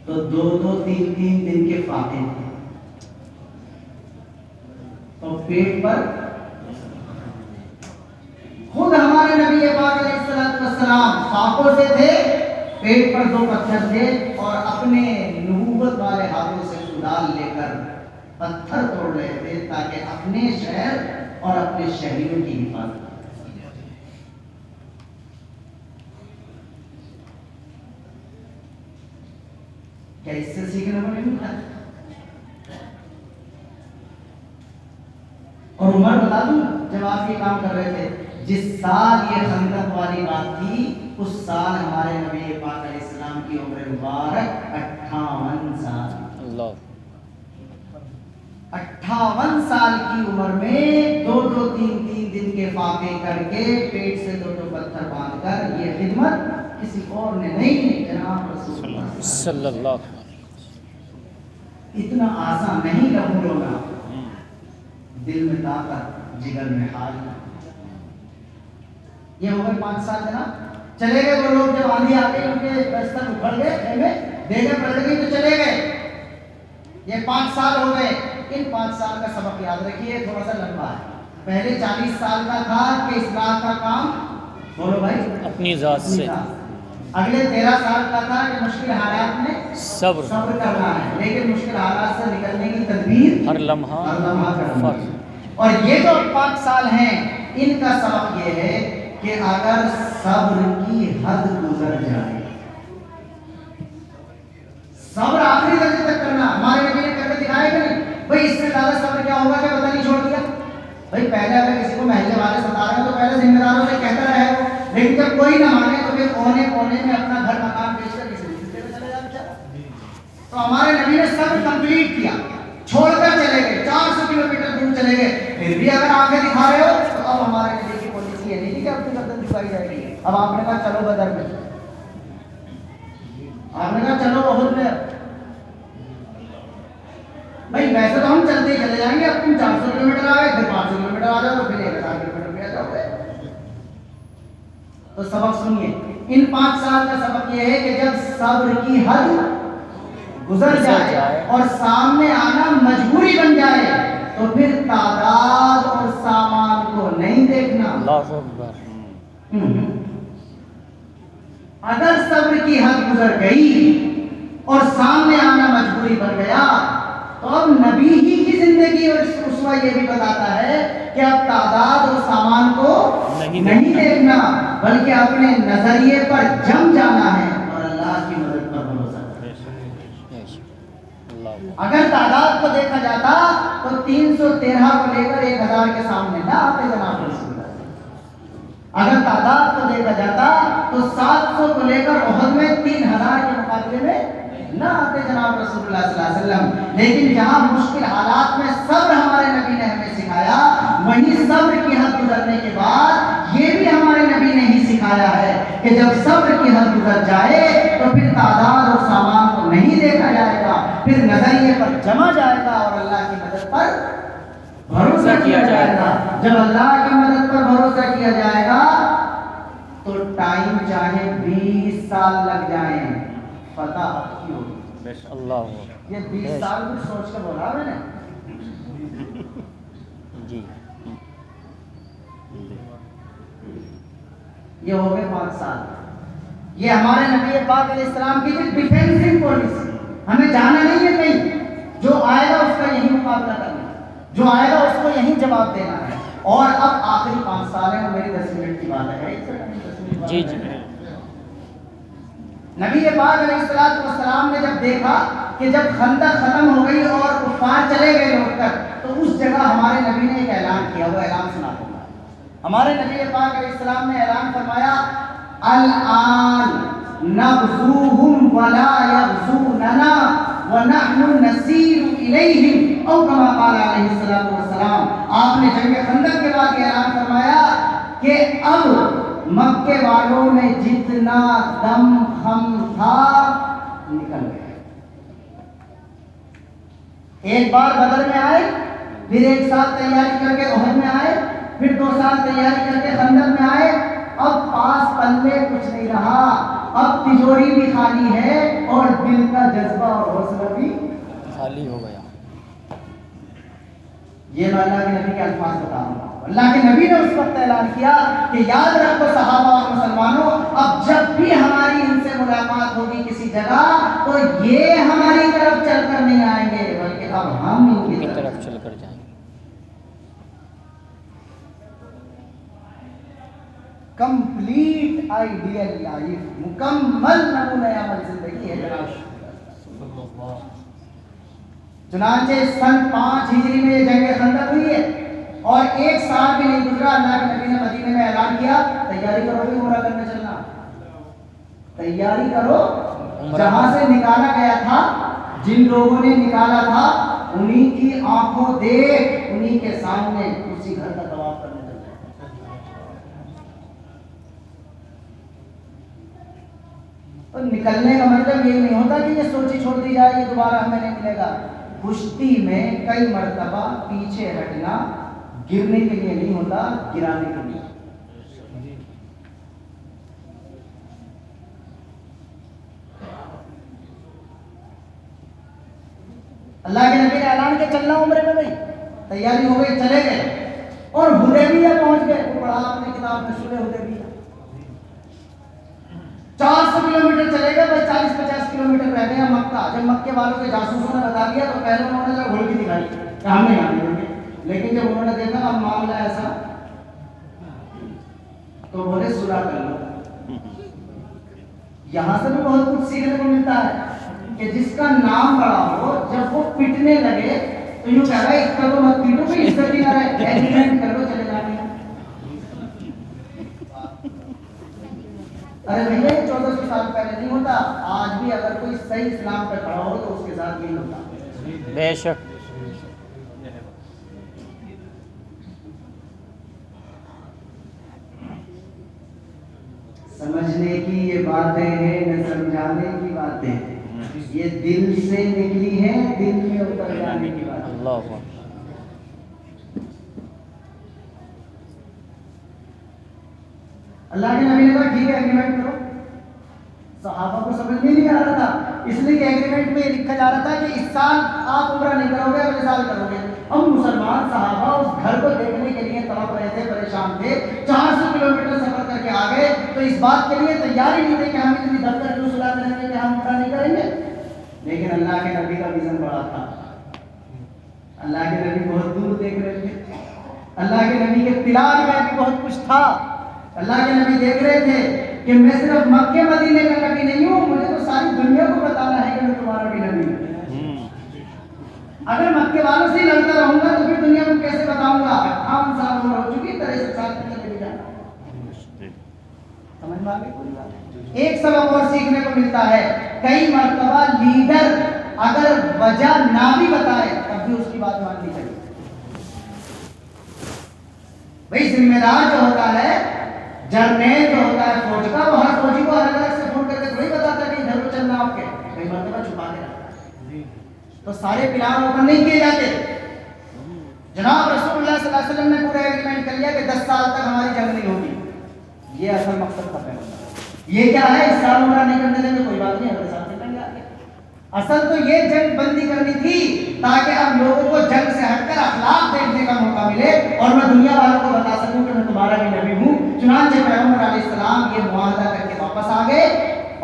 تو 2-2 3-3 دن کے فاقے تھے، تو پیٹ پر خود ہمارے نبی پاک علیہ السلام فاقوں سے تھے، پیٹ پر 2 پتھر تھے، اور اپنے نبوت والے ہاتھوں سے کدال لے کر پتھر توڑ رہے تھے تاکہ اپنے شہر اور اپنے شہریوں کی حفاظت۔ کیا اس سے سیکھنے کو نہیں ملا؟ اور عمر بتا دوں جب آپ یہ کام کر رہے تھے، جس سال یہ خندق والی بات تھی اس سال ہمارے نبی پاک علیہ السلام کی عمر مبارک 58 سال۔ اللہ 58 سال کی عمر میں 2-2 3-3 دن کے فاقے کر کے پیٹ سے 2 پتھر باندھ کر، یہ خدمت کسی اور نے نہیں، جناب رسول اللہ صلی اللہ علیہ وسلم۔ اتنا آسان نہیں قبول ہوگا، دل میں طاقت، جگر میں حال۔ یہ ہو گئے 5 سال جناب، چلے گئے وہ لوگ، جب آندھی آ گئی ان کے بستر اکھڑ گئے، خیمے دیگیں پلٹ گئی تو چلے گئے۔ یہ 5 سال ہو گئے، ان 5 سال کا سبق یاد رکھیے، تھوڑا سا لمبا ہے۔ پہلے 40 سال کا تھا کہ اصلاح کا کام، بولو بھائی، اپنی ذات سے۔ اگلے 13 سال کا تھا کہ مشکل حالات میں صبر کرنا ہے، لیکن مشکل حالات سے نکلنے کی تدبیر ہر لمحہ کرنا ہے۔ اور یہ جو 5 سال ہیں ان کا سبق یہ ہے کہ اگر صبر کی حد گزر جائے، صبر آخری درجے تک کرنا، ہمارے نبی نے کر کے دکھایا کہ نہیں؟ بھائی اس سے زیادہ صبر کیا ہوگا کہ پتہ نہیں چھوڑ دیا؟ بھائی پہلے اگر کسی کو محلے والے ستا رہے ہیں تو پہلے ذمہ داروں سے کہتا رہے وہ، لیکن جب کوئی نہ مانے تو پھر کونے کونے میں اپنا گھر مکان بیچ کر کسی دوسرے میں چلے جاتا ہے۔ تو ہمارے نبی نے صبر کمپلیٹ کیا، چھوڑ کر چلے گئے، 400 کلومیٹر دور چلے گئے، پھر بھی اگر آنکھیں دکھا رہے ہو تو اب ہمارے نبی کی پالیسی یہ نہیں کہ اب کی گردن جھکائی جائے گی۔ اب آپ نے کہا چلو بدر میں، آپ نے کہا چلو احد میں، بھائی ویسے تو ہم چلتے ہی چلے جائیں گے، اب تم 400 کلومیٹر آ گئے، پھر 500 کلومیٹر آ جاؤ تو پھر 1000 کلومیٹر بھی آ جاؤ گے۔ تو سبق سنیے، ان 5 سال کا سبق یہ ہے کہ جب صبر کی حد گزر جائے اور سامنے آنا مجبوری بن جائے تو پھر تعداد اور سامان کو نہیں دیکھنا۔ اللہ اکبر۔ اگر صبر کی حد گزر گئی اور سامنے آنا مجبوری بن گیا تو اب نبی ہی کی زندگی اور اسوہ یہ بھی بتاتا ہے کہ اب تعداد اور سامان کو نہیں دیکھنا، بلکہ اپنے نظریے پر جم جانا ہے اور اللہ کی مدد پر بھروسہ کرنا۔ اگر تعداد کو دیکھا جاتا تو 313 کو لے کر 1000 کے سامنے نہ آتے جناب رسول اللہ۔ اگر تعداد کو دیکھا جاتا تو 700 کو لے کر احد میں 3000 کے مقابلے میں نہ آتے جناب رسول اللہ صلی اللہ علیہ وسلم۔ لیکن جہاں مشکل حالات میں صبر ہمارے نبی نے ہمیں سکھایا، وہیں صبر کی حد گزرنے کے بعد یہ بھی ہمارے نبی نے ہی سکھایا ہے کہ جب صبر کی حد گزر جائے تو پھر تعداد اور سامان کو نہیں دیکھا جائے گا، پھر نظریے پر جمع جائے گا اور اللہ کی مدد پر بھروسہ کیا جائے گا۔ جب اللہ کی مدد پر بھروسہ کیا جائے گا تو ٹائم چاہے 20 سال لگ جائیں، فتح کی ہوگی۔ اللہ، یہ 20 سال کچھ سوچ کر بولا میں نے؟ جی یہ ہو گئے 5 سال۔ یہ ہمارے نبی پاک علیہ السلام کی جو ڈیفینسو پالیسی، ہمیں جانا نہیں ہے کہیں، جو آئے گا اس کا یہی مقابلہ کرنا ہے، جو آئے گا اس کو یہی جواب دینا ہے۔ اور اب آخری 5 سال ہیں، میری 10 منٹ کی بات ہے، جی جی۔ نبی پاک علیہ السلام نے جب دیکھا کہ جب خندق ختم ہو گئی اور کفار چلے گئے لوٹ کر، تو اس جگہ ہمارے نبی نے ایک اعلان کیا، وہ اعلان سنا دوں گا۔ ہمارے نبی پاک علیہ السلام نے اعلان فرمایا، الآن نغزوہم ولا یغزوننا ونحن نسیر الیہم، او کما قال علیہ السلام۔ آپ نے جنگ خندق کے بعد یہ اعلان فرمایا کہ اب مکے والوں میں جتنا دم خم تھا نکل گیا۔ ایک بار بدر میں آئے، پھر 1 سال تیاری کر کے احد میں آئے، پھر 2 سال تیاری کر کے خندق میں آئے، اب پاس پلے کچھ نہیں رہا، اب تجوری بھی خالی ہے اور دل کا جذبہ اور حوصلہ بھی خالی ہو گیا۔ یہ میں اللہ کے نبی کے الفاظ بتا رہا ہوں۔ اللہ کے نبی نے اس وقت اعلان کیا کہ یاد رکھو صحابہ اور مسلمانوں، اب جب بھی ہماری ان سے ملاقات ہوگی کسی جگہ تو یہ ہماری طرف چل کر نہیں آئیں گے، بلکہ اب ہم ان کی طرف چل کر جائیں گے۔ کمپلیٹ آئیڈیل لائف، مکمل نمونہ عمل زندگی ہے جناب۔ چنانچہ سن 5 ہجری میں یہ جنگ خندق ہوئی ہے اور 1 سال بھی نہیں گزرا، اللہ کے نبی نے مدینے میں اعلان کیا، تیاری کرو بھی عمرہ کرنے چلنا، تیاری کرو۔ جہاں سے نکالا گیا تھا، جن لوگوں نے نکالا تھا، انہی کی آنکھوں دیکھ انہی کے سامنے اسی گھر کا طواف کرنے چلنا۔ تو نکلنے کا مطلب یہ نہیں ہوتا کہ یہ سوچی چھوڑ دی جائے یہ دوبارہ ہمیں نہیں ملے گا۔ کشتی میں کئی مرتبہ پیچھے ہٹنا گرنے کے لیے نہیں ہوتا، گرانے کے لیے۔ اللہ کے نبی نے اعلان کیا چلنا عمرے میں، بھائی تیاری ہو گئی، چلے گئے اور حدیبیہ پہنچ گئے۔ وہ پڑھا آپ نے کتاب میں سورہ حدیبیہ، 400 کلومیٹر چلے گئے، بس 40-50 کلومیٹر رہ گئے مکہ۔ جب مکے والوں کے جاسوسوں نے بتا دیا تو پہلے انہوں نے جب گھوڑکی دکھائی کہ ہم نہیں آنے دیں گے، لیکن جب انہوں نے دیکھا اب معاملہ ایسا تو بولے صلح کر لو. یہاں سے بھی بہت کچھ سیکھنے کو ملتا ہے کہ جس کا نام بڑا ہو جب وہ پٹنے لگے تو یوں کہہ رہا ہے اس کا تو مت پیٹو کہ اس سے بھی نہ رہے, ایگریمنٹ کر لو چلے جانے. ارے بھیا یہ 1400 سال پہلے نہیں ہوتا, آج بھی اگر کوئی صحیح اسلام پہ کھڑا ہو تو اس کے ساتھ یہی ہوتا. بے شک. سمجھنے کی یہ باتیں ہیں نہ سمجھانے کی باتیں ہیں, یہ دل سے نکلی ہیں, دل میں اتر جانے کی بات. اللہ اللہ کے نبی نے کہا ٹھیک ہے ایگریمنٹ کرو. صحابہ کو سمجھ میں نہیں آ رہا تھا, اس لیے کہ ایگریمنٹ میں یہ لکھا جا رہا تھا کہ اس سال آپ عمرہ نہیں کرو گے, اگلے سال کرو گے. اب مسلمان صحابہ اس گھر کو دیکھنے کے لیے تڑپ رہے تھے, پریشان تھے, 400 کلومیٹر سفر کر کے آ گئے تو اس بات کے لیے تیار ہی نہیں تھے کہ ہم اتنی دفتر کیوں صلاح کریں گے کہ ہم عمرہ نہیں کریں گے. لیکن اللہ کے نبی کا ویژن بڑا تھا. اللہ کے نبی بہت دور دیکھ رہے تھے, اللہ کے نبی کے پلان میں بھی بہت کچھ تھا. اللہ کے نبی دیکھ رہے تھے کہ میں صرف مکے مدینے کا نبی نہیں ہوں, مجھے تو ساری دنیا کو بتانا ہے کہ میں تمہارا بھی نبی ہوں. اگر مکے والوں سے ہی لڑتا رہوں گا تو پھر دنیا کو کیسے بتاؤں گا. 58 سال عمر ہو چکی, 63 سال تک چلے جانا. سمجھ میں آ گئی کوئی بات. ایک سبق اور سیکھنے کو ملتا ہے, کئی مرتبہ لیڈر اگر وجہ نہ بھی بتائے تب بھی اس کی بات ماننی چاہیے. بھائی ذمہ دار جو ہوتا ہے, جرنیل جو ہوتا ہے فوج کا, وہ ہر فوجی کو الگ الگ سے فون کر کے تھوڑی بتاتا کہ ادھر کو چلنا آپ کے, کئی مرتبہ چھپا کے رکھتا ہے. تو سارے پلان اوپن نہیں کیے جاتے. جناب رسول اللہ صلی اللہ علیہ وسلم نے پورا ایگریمنٹ کر لیا کہ 10 سال تک ہماری جنگ نہیں ہوگی. یہ اصل مقصد تھا. یہ کیا ہے, اس سال عمرہ نہیں کرنے دیں گے کوئی بات نہیں, اگلے سال سے کریں گے. اصل تو یہ جنگ بندی کرنی تھی تاکہ اب لوگوں کو جنگ سے ہٹ کر اخلاق دیکھنے کا موقع ملے اور میں دنیا والوں کو بتا سکوں کہ میں تمہارا بھی نبی ہوں. چنانچہ پیغمبر علیہ السلام یہ معاہدہ کر کے واپس آ گئے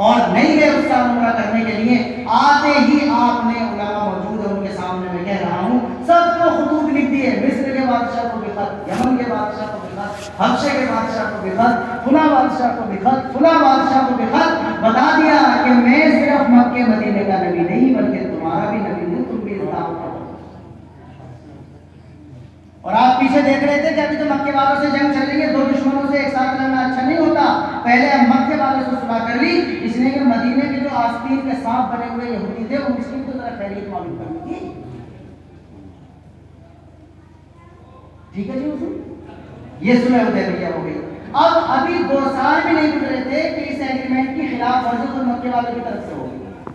اور نہیں گئے اس سال عمرہ کرنے کے لیے. آتے ہی آپ نے, علماء موجود ہیں ان کے سامنے میں کہہ رہا ہوں, سب کو خطوط لکھ دیے. مصر کے بادشاہ کو بھی خط, یمن کے بادشاہ کو بھی خط, حبشے کے بادشاہ کو بھی خط, فلاں بادشاہ کو بھی خط, فلاں بادشاہ کو بھی خط. بتا دیا کہ میں صرف مکے مدینے کا نبی نہیں بلکہ تمہارا بھی نبی ہوں, تم بھی الزام کرو. اور آپ پیچھے دیکھ رہے تھے کہ ابھی تو مکے والوں سے جنگ چل رہی ہے, 2 دشمنوں سے ایک ساتھ لڑنا اچھا نہیں ہوتا. پہلے ہم مکے والوں سے صلح کر لی, اس لیے کہ مدینے کے جو آستین کے سانپ بنے ہوئے یہودی تھے ان کی تو ذرا خیریت معلوم کرنی تھی. ٹھیک ہے جی حضور, یہ صلح حدیبیہ ہو گئی. اب ابھی 2 سال بھی نہیں گزرے تھے کہ اس ایگریمنٹ کی خلاف ورزی تو مکے والوں کی طرف سے ہو گئی.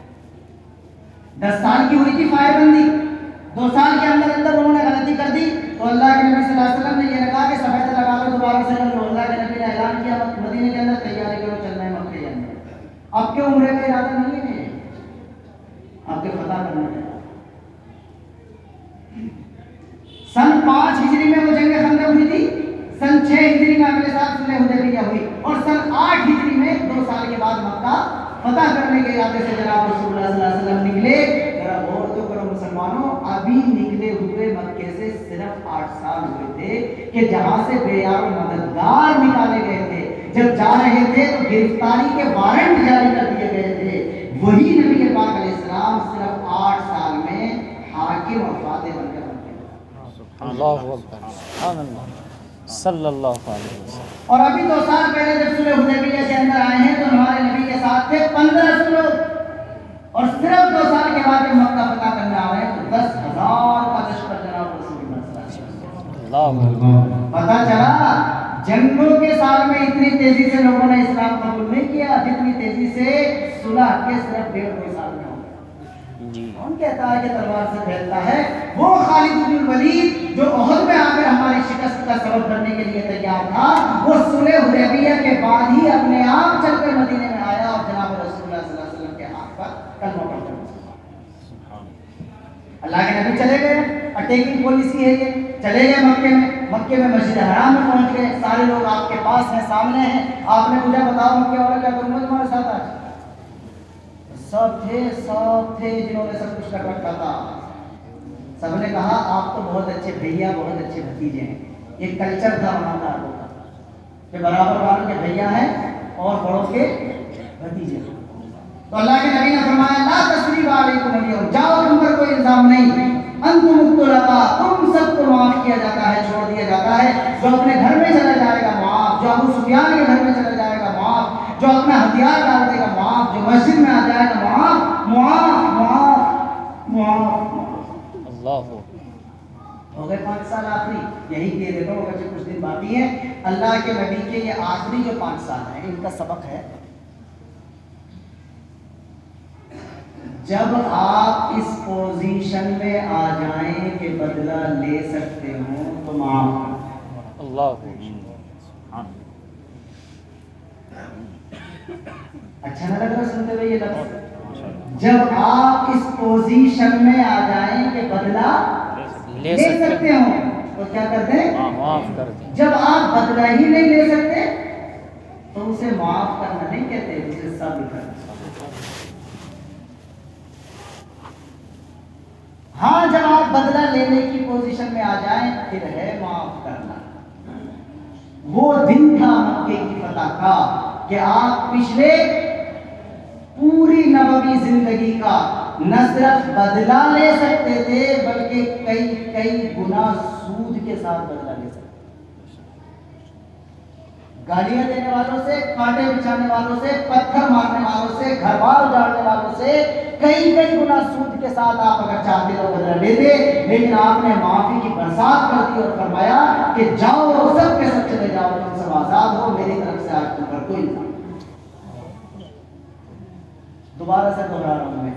10 سال کی ہوئی تھی فائر بندی, 2 سال کے اندر اندر انہوں نے غلطی کر دی تو اللہ کے نبی صلی اللہ علیہ وسلم نے یہ کہا کہ سفید لگا لو دوبارہ سے لو. اللہ کے نبی نے اعلان کیا مدینے کے اندر تیاری کرو, چلنا ہے مکے کے اندر. اب کے عمرے کا ارادہ نہیں ہے, آپ کے فتح کرنا ہے. سن 5 ہجری میں وہ جنگ خندق ہوئی تھی, سن 6 ہجری میں اگلے سال صلح حدیبیہ ہوئی اور سن 8 ہجری میں 2 سال کے بعد مکہ فتح کرنے کے ارادے سے جناب رسول اللہ صلی اللہ علیہ وسلم نکلے. ذرا غور تو کرو مسلمانوں, ابھی نکلے ہوئے مکے سے صرف 8 سال ہوئے تھے کہ جہاں سے بے یار و مددگار نکالے گئے تھے. جب جا رہے تھے تو گرفتاری کے وارنٹ جاری کر دیے گئے تھے. وہی نبی پاک علیہ السلام صرف 8 سال میں حاکم اور فاتح بن کر اللہ اکبر, سبحان اللہ, صلی اللہ علیہ وسلم. اور ابھی 2 سال پہلے جب صلح حدیبیہ کے اندر آئے ہیں تو ہمارے نبی کے ساتھ تھے 1500 لوگ, اور صرف 2 سال کے بعد جب مکہ فتح کرنے آ رہے ہیں تو 10,000 کا لشکر جناب رسول اللہ صلی اللہ علیہ وسلم. پتہ چلا جنگوں کے سال میں اتنی تیزی سے لوگوں نے اسلام قبول نہیں کیا جتنی تیزی سے صلح کے صرف 1.5 سال میں ہو گیا. کون کہتا ہے کہ تلوار سے پھیلتا ہے؟ وہ خالد بن الولید جو احد میں آ کر ہماری شکست کا سبب بننے کے لیے تیار تھا, وہ صلح حدیبیہ کے بعد ہی اپنے آپ چل کر مدینے میں آیا اور جناب رسول اللہ صلی اللہ علیہ وسلم کے ہاتھ پر کلمہ پڑھ کر اللہ کے نبی چلے گئے. اٹیکنگ پالیسی ہے یہ, چلے گئے مکے میں مسجد حرام میں پہنچ گئے. سارے لوگ آپ کے پاس ہیں, سامنے ہیں. آپ نے مجھے بتاؤ مکے والا کیا کروں گا تمہارے ساتھ آج؟ سب تھے جنہوں نے سب کچھ کر رکھا تھا. سب نے کہا آپ تو بہت اچھے بھیا, بہت اچھے بھتیجے ہیں. یہ کلچر تھا وہاں کا. کہ برابر والوں کے بھیا ہیں اور بڑوں کے بھتیجے. تو اللہ کے نبی نے فرمایا لا تسریب علیکم اليوم، جاؤ تم پر کوئی الزام نہیں، انتم الطلقاء، تم سب کو معاف کیا جاتا ہے، چھوڑ دیا جاتا ہے. جو اپنے گھر میں چلا جائے گا معاف، جو ابو سفیان کے گھر میں چلا جائے گا معاف، جو اپنا ہتھیار ڈال دے گا معاف، جو مسجد میں آ جائے گا معاف معاف معاف معاف. اللہ ہو گئے 5 سال آخری. یہی کہہ دیتا ہوں بچے کچھ دن باقی ہیں. اللہ کے نبی کے یہ آخری جو 5 سال ہیں ان کا سبق ہے، جب آپ اس پوزیشن میں آ جائیں کہ بدلہ لے سکتے ہوں تو معاف کریں. اللہ اچھا نہ لگ رہا سنتے ہوئے یہ لفظ؟ جب آپ اس پوزیشن میں آ جائیں کہ بدلہ لے سکتے ہوں تو کیا کر دیں؟ معاف کر دیں. جب آپ بدلہ ہی نہیں لے سکتے تو اسے معاف کرنا نہیں کہتے، اسے صبر کرنا. ہاں جب آپ بدلہ لینے کی پوزیشن میں آ جائیں پھر ہے معاف کرنا. وہ دن تھا مکے کی فتح کا کہ آپ پچھلے پوری نبوی زندگی کا نہ صرف بدلہ لے سکتے تھے بلکہ کئی گنا سود کے ساتھ بدلہ لے سکتے تھے. گالیاں دینے والوں سے، کانٹے بچھانے والوں سے، پتھر مارنے والوں سے، گھر بار اجاڑنے والوں سے کئی گنا سود کے ساتھ آپ اگر چاہتے تو بدلہ لیتے، لیکن آپ نے معافی کی برسات کر دی اور فرمایا کہ جاؤ سب کے سب چلے جاؤ، تم سب آزاد ہو، میری طرف سے آج تم پر کوئی الزام. دوبارہ سے دوہرا رہا ہوں میں،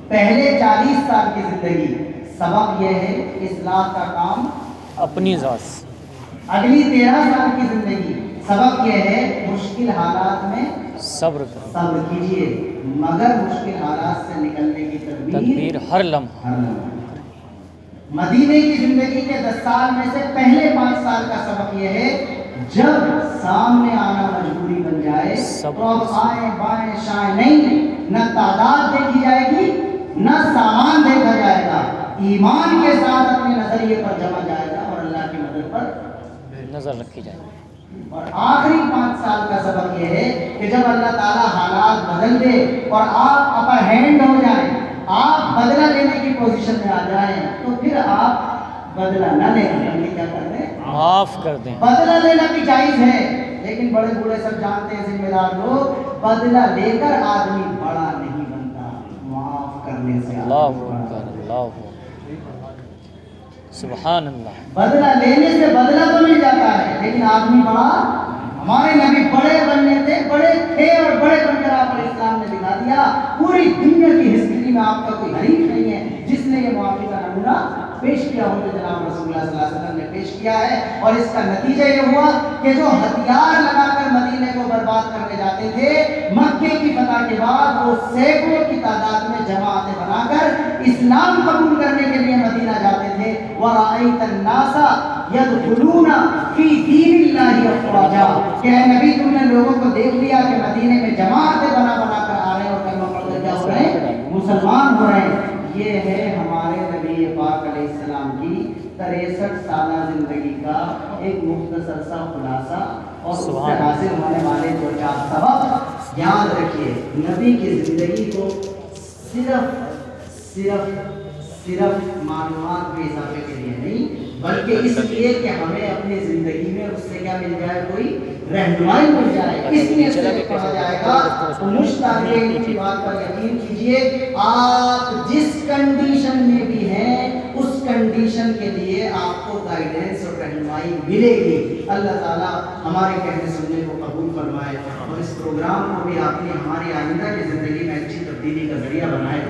پہلے 40 سال کی زندگی سبق یہ ہے اصلاح کا کام اپنی ذات سے. اگلی 13 سال کی زندگی سبق یہ ہے مشکل حالات میں صبر کرو، صبر کیجئے، مگر مشکل حالات سے نکلنے کی تدبیر ہر لمحہ. مدینے کی زندگی کے 10 سال میں سے پہلے 5 سال کا سبق یہ ہے جب سامنے آنا مجبوری بن جائے تو اب آئیں بائیں شائیں نہیں، نہ تعداد دیکھی جائے گی نہ سامان دیکھا جائے گا، ایمان کے ساتھ اپنے نظریے پر جمع جائے گا اور اللہ کی مدد پر نظر رکھی جائے. اور آخری 5 سال کا سبق یہ ہے کہ جب اللہ تعالیٰ حالات بدل دے اور آپ اپر ہینڈ ہو جائیں، آپ بدلہ لینے کی پوزیشن میں آ جائیں تو پھر آپ بدلہ نہ لیں بلکہ کیا کر دیں؟ معاف کر دیں. بدلہ لینا بھی جائز ہے، لیکن بڑے بوڑھے سب جانتے ہیں ذمہ دار لوگ بدلہ لے کر آدمی بڑا نہیں بنتا، معاف کرنے سے اللہ آدمی بڑا اکبر، بنتا ہے. اللہ اکبر، سبحان اللہ. بدلہ لینے سے بدلہ تو مل جاتا ہے لیکن آدمی بڑا، ہمارے نبی بڑے بننے تھے، بڑے تھے اور بڑے بن کر آپ علیہ السلام نے دکھا دیا. پوری دنیا کی ہسٹری میں آپ کا کوئی حریف نہیں ہے جس نے یہ معافی کا نمونہ پیش کیا ہو جو جناب رسول اللہ صلی اللہ علیہ وسلم نے پیش کیا ہے. اور اس کا نتیجہ یہ ہوا کہ جو ہتھیار لگا کر مدینے کو برباد کرنے جاتے تھے مکے کی فتح کے بعد وہ سینکڑوں کی تعداد میں جماعتیں بنا کر اسلام قبول کرنے کے لیے مدینہ جاتے تھے. وَرَأَيْتَ النَّاسَ يَدْخُلُونَ فِي دِينِ اللَّهِ أَفْوَاجًا، کہ اے نبی تم نے لوگوں کو دیکھ لیا کہ مدینے میں جماعتیں بنا بنا کر آ رہے ہیں اور کلمہ پڑھ کر کیا ہو رہے ہیں؟ مسلمان ہو رہے ہیں. یہ ہے ہمارے نبی پاک علیہ السلام کی 63 سالہ زندگی کا ایک مختصر سا خلاصہ اور اس سے حاصل ہونے والے 2-4 سبق. یاد رکھیے نبی کی زندگی کو صرف معلومات کے اضافے کے لیے نہیں بلکہ اس لیے کہ ہمیں اپنی زندگی میں اس سے کیا مل جائے، کوئی رہنمائی مل جائے. اس لیے سے پڑھا جائے گا. مشتاقین کی بات پر یقین کیجئے، آپ جس کنڈیشن میں بھی ہیں اس کنڈیشن کے لیے آپ کو گائیڈنس اور رہنمائی ملے گی. اللہ تعالیٰ ہمارے کہنے سننے کو قبول فرمائے اور اس پروگرام کو بھی آپ نے ہماری آئندہ کی زندگی میں اچھی تبدیلی کا ذریعہ بنائے.